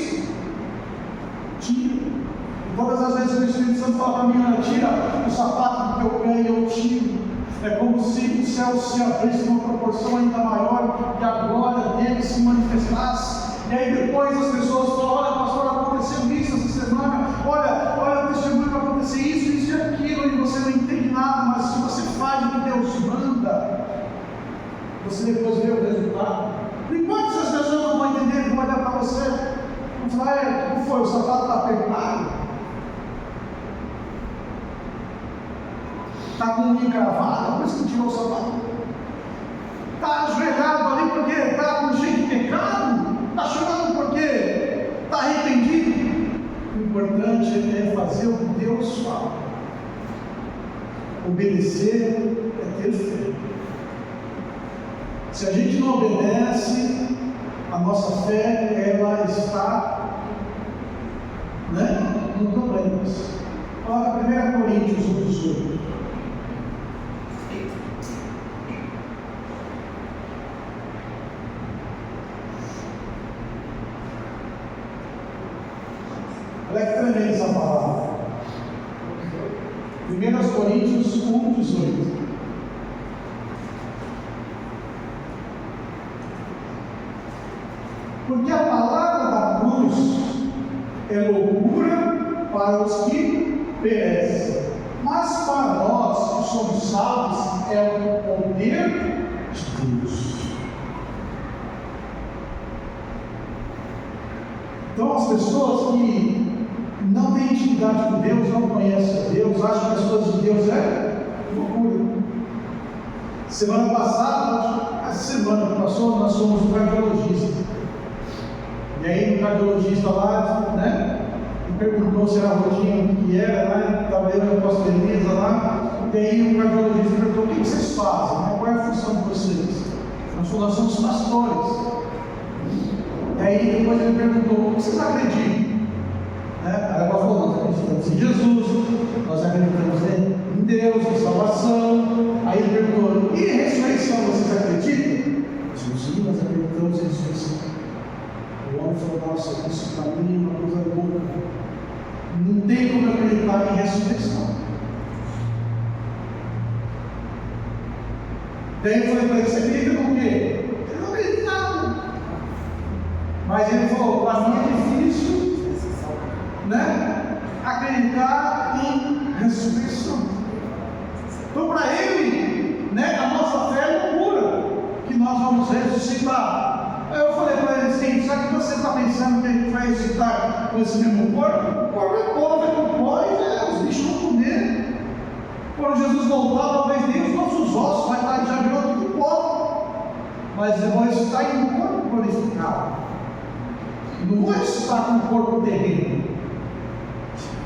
Tira. E todas as vezes que o Espírito Santo fala para mim, olha, tira o sapato do teu pé e eu tiro. É como se o céu se abrisse numa proporção ainda maior e a glória dele se manifestasse. E aí depois as pessoas falam, olha pastor, aconteceu isso essa semana, olha o testemunho, vai acontecer isso e aquilo, e você não entende nada, mas se você faz o que Deus manda, você depois vê o resultado. Não importa se as pessoas não vão entender, vão olhar para você, vão falar, como foi, o sapato está apertado? Está com unha encravada, por isso que tirou o sapato. Está ajoelhado ali porque está com cheio de pecado? Está chorando porque está arrependido? O importante é fazer o que Deus fala. Obedecer é ter fé. Se a gente não obedece, a nossa fé ela está no problemas. Olha 1 Coríntios 1:18. Olha que tremenda essa palavra. 1 Coríntios 1:18. Porque a palavra da cruz é loucura para os que perecem, mas para nós que somos salvos é o poder de Deus. Então as pessoas que não têm intimidade com Deus, não conhecem a Deus, acham que as coisas de Deus é loucura. Semana passada, essa semana que passou, nós fomos no cardiologista. E aí o cardiologista lá, me perguntou se era rotina, o que era, estava eu com a beleza lá. E aí o cardiologista perguntou, o que vocês fazem? Qual é a função de vocês? Nós somos pastores. E aí depois ele perguntou, o que vocês acreditam? Aí ela falou, nós acreditamos em Jesus, nós acreditamos em Deus, em salvação. Aí ele perguntou, e ressurreição, vocês acreditam? sim, nós acreditamos em ressurreição. O homem falou: nossa, isso para mim é uma coisa louca. Não tem como acreditar em ressurreição. Daí eu falei para ele: você acredita no quê? Ele não acredita em nada. Mas ele falou: para mim é difícil, né, acreditar em ressurreição. Então, para ele, né, a nossa fé é loucura, que nós vamos ressuscitar. Aí eu falei para ele assim: sabe que você está pensando que a gente vai ressuscitar com esse mesmo corpo? O corpo é pobre, é pó, os bichos vão comer. Quando Jesus voltar, talvez nem os nossos ossos vai estar já virou tudo pó. Mas eu vou ressuscitar em um corpo glorificado. Não vou ressuscitar com um corpo terreno.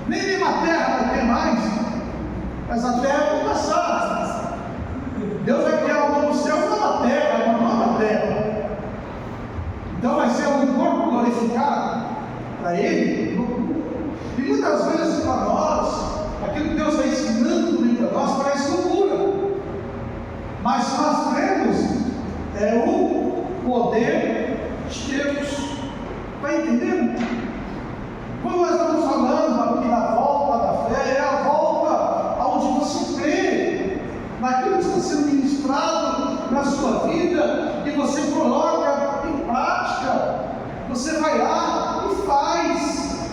Nem na terra vai ter mais. Essa terra vai passar. Deus vai criar um novo céu e uma nova terra, uma nova terra. Então vai ser um corpo glorificado para Ele. E muitas vezes para nós, aquilo que Deus está ensinando para nós parece loucura. Mas se nós cremos, é o poder de Deus. Está entendendo? Quando nós estamos falando aqui da volta da fé, é a volta onde você crê naquilo que está sendo ministrado na sua vida e você coloca em prática. Você vai lá e faz.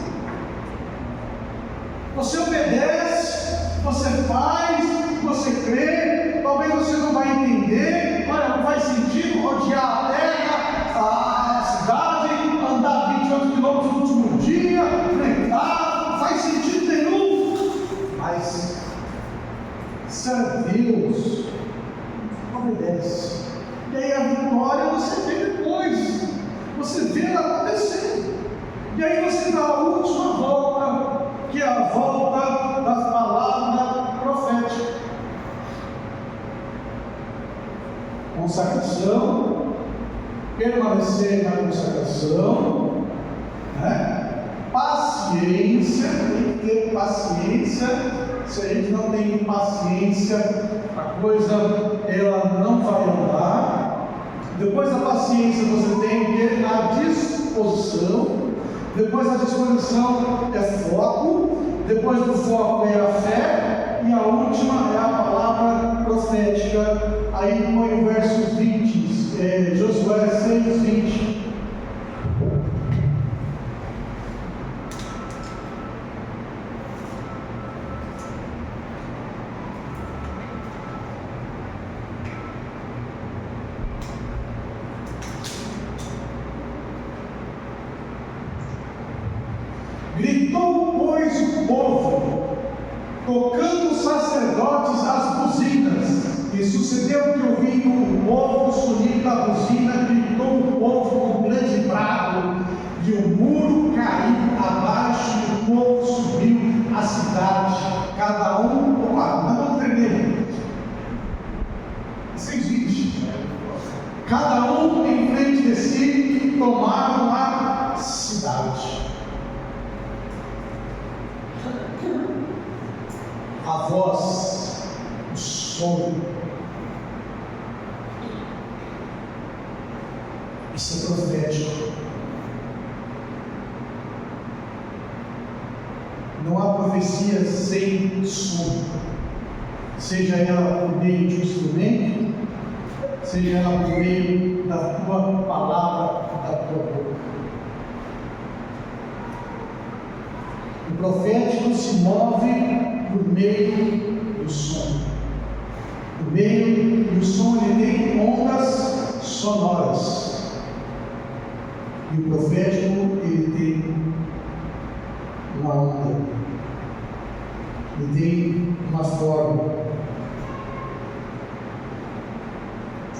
Você obedece, você faz, você crê. Talvez você não vai entender. Olha, não faz sentido rodear a terra, a cidade, andar 28 quilômetros no último dia, enfrentar, não faz sentido nenhum. Mas serve Deus, obedece. E aí a vitória você vê depois, você vê ela acontecendo. E aí você dá a última volta, que é a volta da palavra profética. Consagração, permanecer na consagração, né? Paciência, tem que ter paciência. Se a gente não tem paciência, a coisa ela não vai andar. Depois da paciência você tem que ter a disposição. Depois da disposição é foco. Depois do foco é a fé. E a última é a palavra profética. Aí põe o verso 20, Josué 6, 20. Gritou, pois, o povo, tocando os sacerdotes as buzinas. E sucedeu que, ouvindo o povo o sonido da buzina, gritou o povo com grande brado, e o muro caiu abaixo, e o povo subiu à cidade, cada um, não tremendo. 6:20. Cada um em frente de si, tomaram a cidade. A voz, o som, isso é profético. Não há profecia sem som, seja ela por meio de um instrumento, seja ela por meio da tua palavra, da tua boca. O profético se move por meio do som. Por meio do som ele tem ondas sonoras. E o profético ele tem uma onda. Ele tem uma forma.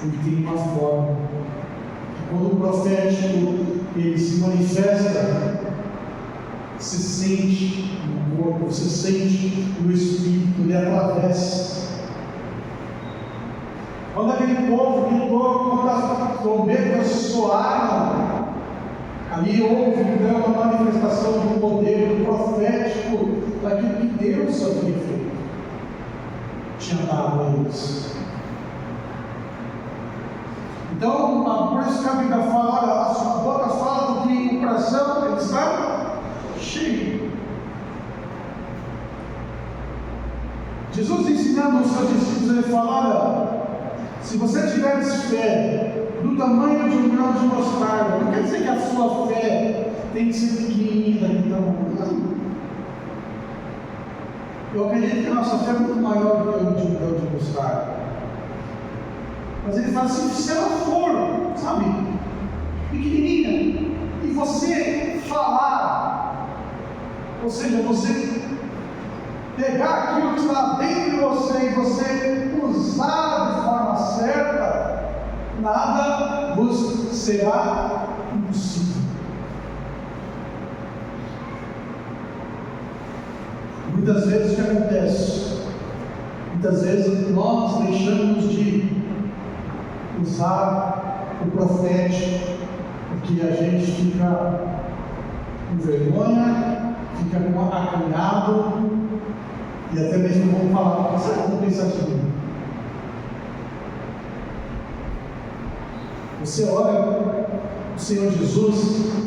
Ele tem uma forma. E quando o profético ele se manifesta, se sente no corpo, se sente no espírito, ele atravessa. Quando aquele povo gritou, quando as trombetas soaram, ali houve então uma manifestação do poder do profético, daquilo que Deus havia feito. Tinha dado a eles. Então, por isso que a Bíblia fala, olha, a sua boca fala do que o coração ele está cheio. Jesus ensinando aos seus discípulos, ele fala, olha, se você tiver fé do tamanho de um grão de mostarda, não quer dizer que a sua fé tem que ser pequenina, então, não. Eu acredito que a nossa fé é muito maior do que o de um grão de mostarda. Mas ele fala assim, se ela for, sabe, pequenininha, e você falar, ou seja, você pegar aquilo que está dentro de você e você usar de forma certa, nada vos será impossível. Muitas vezes o que acontece? Muitas vezes nós deixamos de usar o profético, porque a gente fica com vergonha, fica acanhado, e até mesmo vamos falar, será que eu penso assim? Você olha o Senhor Jesus,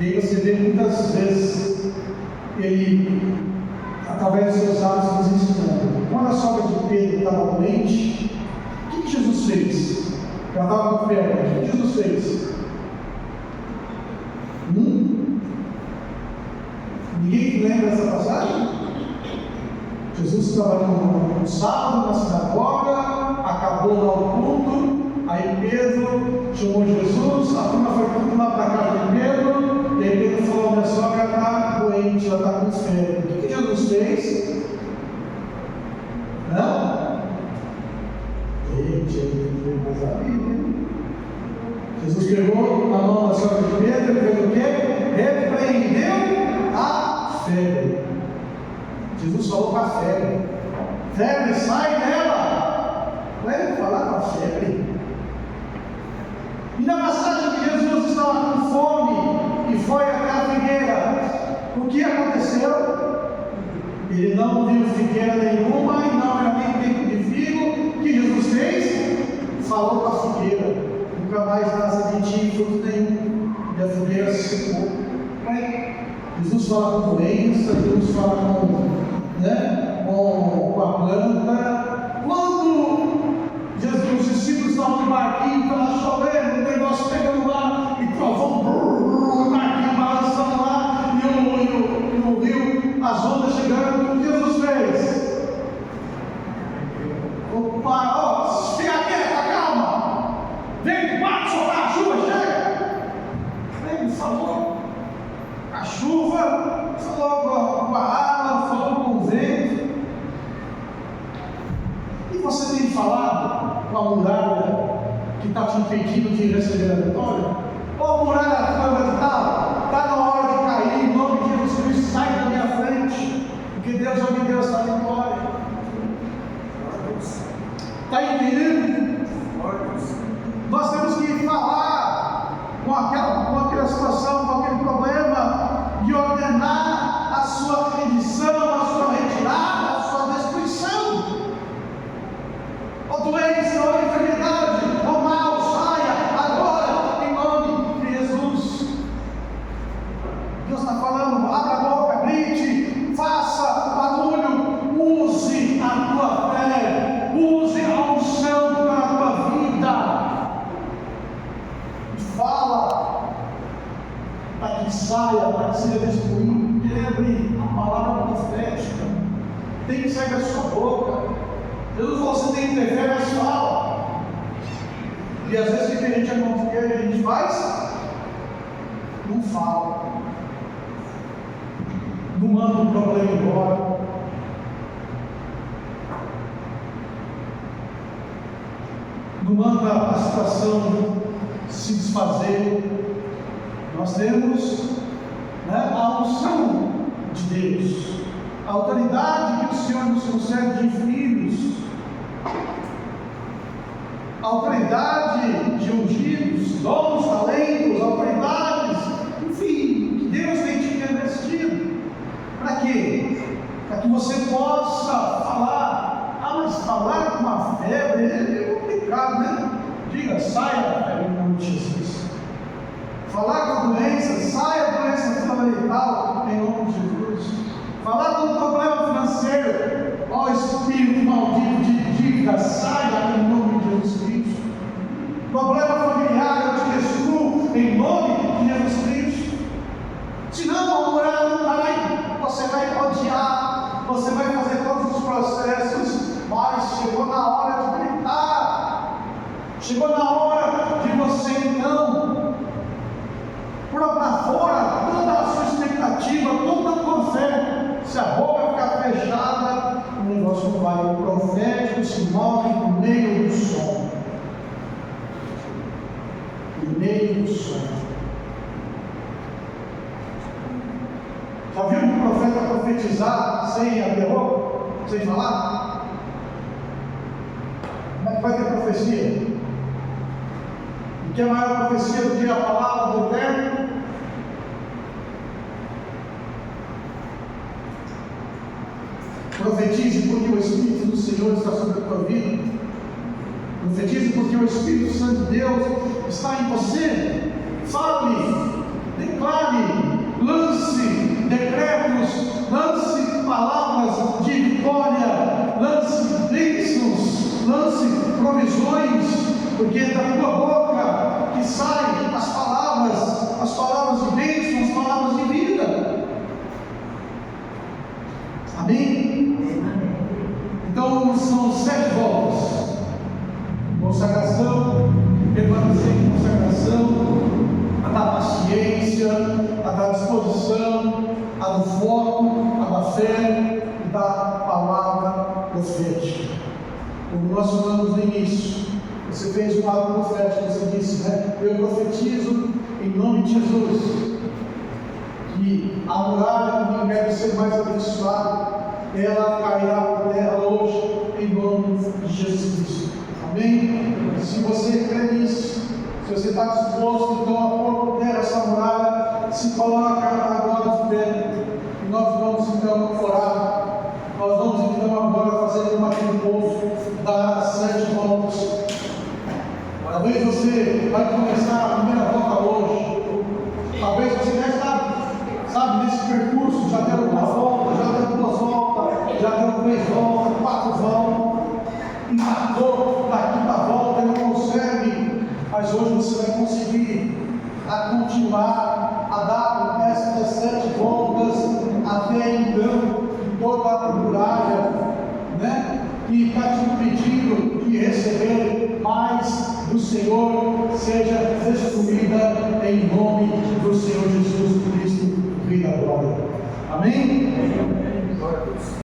e aí você vê muitas vezes Ele, através dos seus atos, nos ensinando. Quando a sogra de Pedro estava doente, o que Jesus fez? Ela estava com febre, o que Jesus fez? Ninguém lembra dessa passagem? Jesus estava no sábado na sinagoga, acabou lá o culto, aí Pedro chamou Jesus, a turma foi tudo lá para a casa de Pedro, e aí Pedro falou, minha sogra está doente, ela está com febre. O que Jesus fez? Não? Gente, ele veio mais a Bíblia. Jesus pegou a mão da sogra de Pedro e fez o quê? Repreendeu a febre. Jesus falou para a febre: febre, sai dela. Não é falar com a febre. E na passagem que Jesus estava com fome e foi até a figueira, o que aconteceu? Ele não viu figueira nenhuma e não era nem tempo de figo. O que Jesus fez? Falou para a figueira: nunca mais nasce de ti fruto nenhum. E a figueira se secou. Jesus fala com doença, Jesus fala com a planta. Quando os discípulos estavam no barquinho, estava chovendo, o negócio pegando lá e trovão, o barquinho balançando lá, e no rio, as ondas chegando, o que Jesus fez? Opa, fica quieta, calma, vem, bate, soltar a chuva, chega. Ele falou a chuva, falou com a água, falou com o vento. E você tem falado com a muralha que está te impedindo de receber a vitória? Ou a muralha fulana de tal, está na hora de cair, em nome de Jesus Cristo, sai da minha frente, porque Deus é o que Deus está em vitória. Está entendendo? Nós temos que falar com aquela situação, com aquele problema, e ordenar a sua rendição, a sua retirada, a sua destruição. Ó doença, ó enfermidade, ó mal, saia agora, em nome de Jesus. Deus está falando, abra a boca, grite, faça barulho, use a tua fé, use a unção para a tua vida. Fala, para que saia, para que seja destruído. Lembre a palavra profética, tem que sair da sua boca. Jesus falou: você tem que ter fé, mas fala. E às vezes o que a gente faz? Não fala, não manda o problema embora, não manda a situação se desfazer. Nós temos a unção de Deus, a autoridade que o Senhor nos concede de filhos, a autoridade de ungidos, dons, talentos, autoridades, enfim, que Deus tem te revestido. Para quê? Para que você possa falar. Mas falar com uma febre é complicado, né? doença, saia a doença fundamental em nome de Jesus. Falar do problema financeiro, ó espírito maldito de dívida, saia em nome de Jesus Cristo. Problema familiar, eu te destruo em nome de Jesus Cristo. Senão a muralha não cai, você vai odiar, você vai fazer todos os processos, mas chegou na hora de gritar, chegou na hora de você então pôr para fora toda a sua expectativa, toda a tua fé. Se a boca ficar fechada, o negócio não vai. O profético se move no meio do som. No meio do som. Já viu um profeta profetizar sem abrir a boca? Sem falar? Como é que vai ter profecia? E que é a maior profecia do que a palavra do Eterno? Profetize porque o Espírito do Senhor está sobre a tua vida. Profetize porque o Espírito Santo de Deus está em você. Fale, declare, lance decretos, lance palavras de vitória, lance bênçãos, lance provisões, porque é da tua boca que saem as palavras de bênção, as palavras de vida. Amém? Então são 7 voltas: consagração, permanecer em consagração, a da paciência, a da disposição, a do foco, a da fé e da palavra profética. Como nós falamos no início, você fez um ato profético, você disse, né? Eu profetizo em nome de Jesus que a muralha que deve ser mais abençoada, ela cairá por terra hoje, em nome de Jesus Cristo. Amém? Se você crê nisso, se você está disposto então a pôr por terra essa muralha, se coloca agora de pé. E nós vamos então orar. Nós vamos então agora fazer uma repouso, dar 7 voltas. Talvez você vai começar a primeira volta hoje. Talvez você já está, sabe, nesse percurso, já deu uma volta, já deu 2 voltas, já deu 3 voltas, 4 voltas, e matou da 5ª volta e não consegue. Mas hoje você vai conseguir continuar a dar essas 7 voltas até então toda a muralha, né, que está te impedindo de receber mais do Senhor seja destruída em nome do Senhor Jesus Cristo, Rei da Glória. Amém?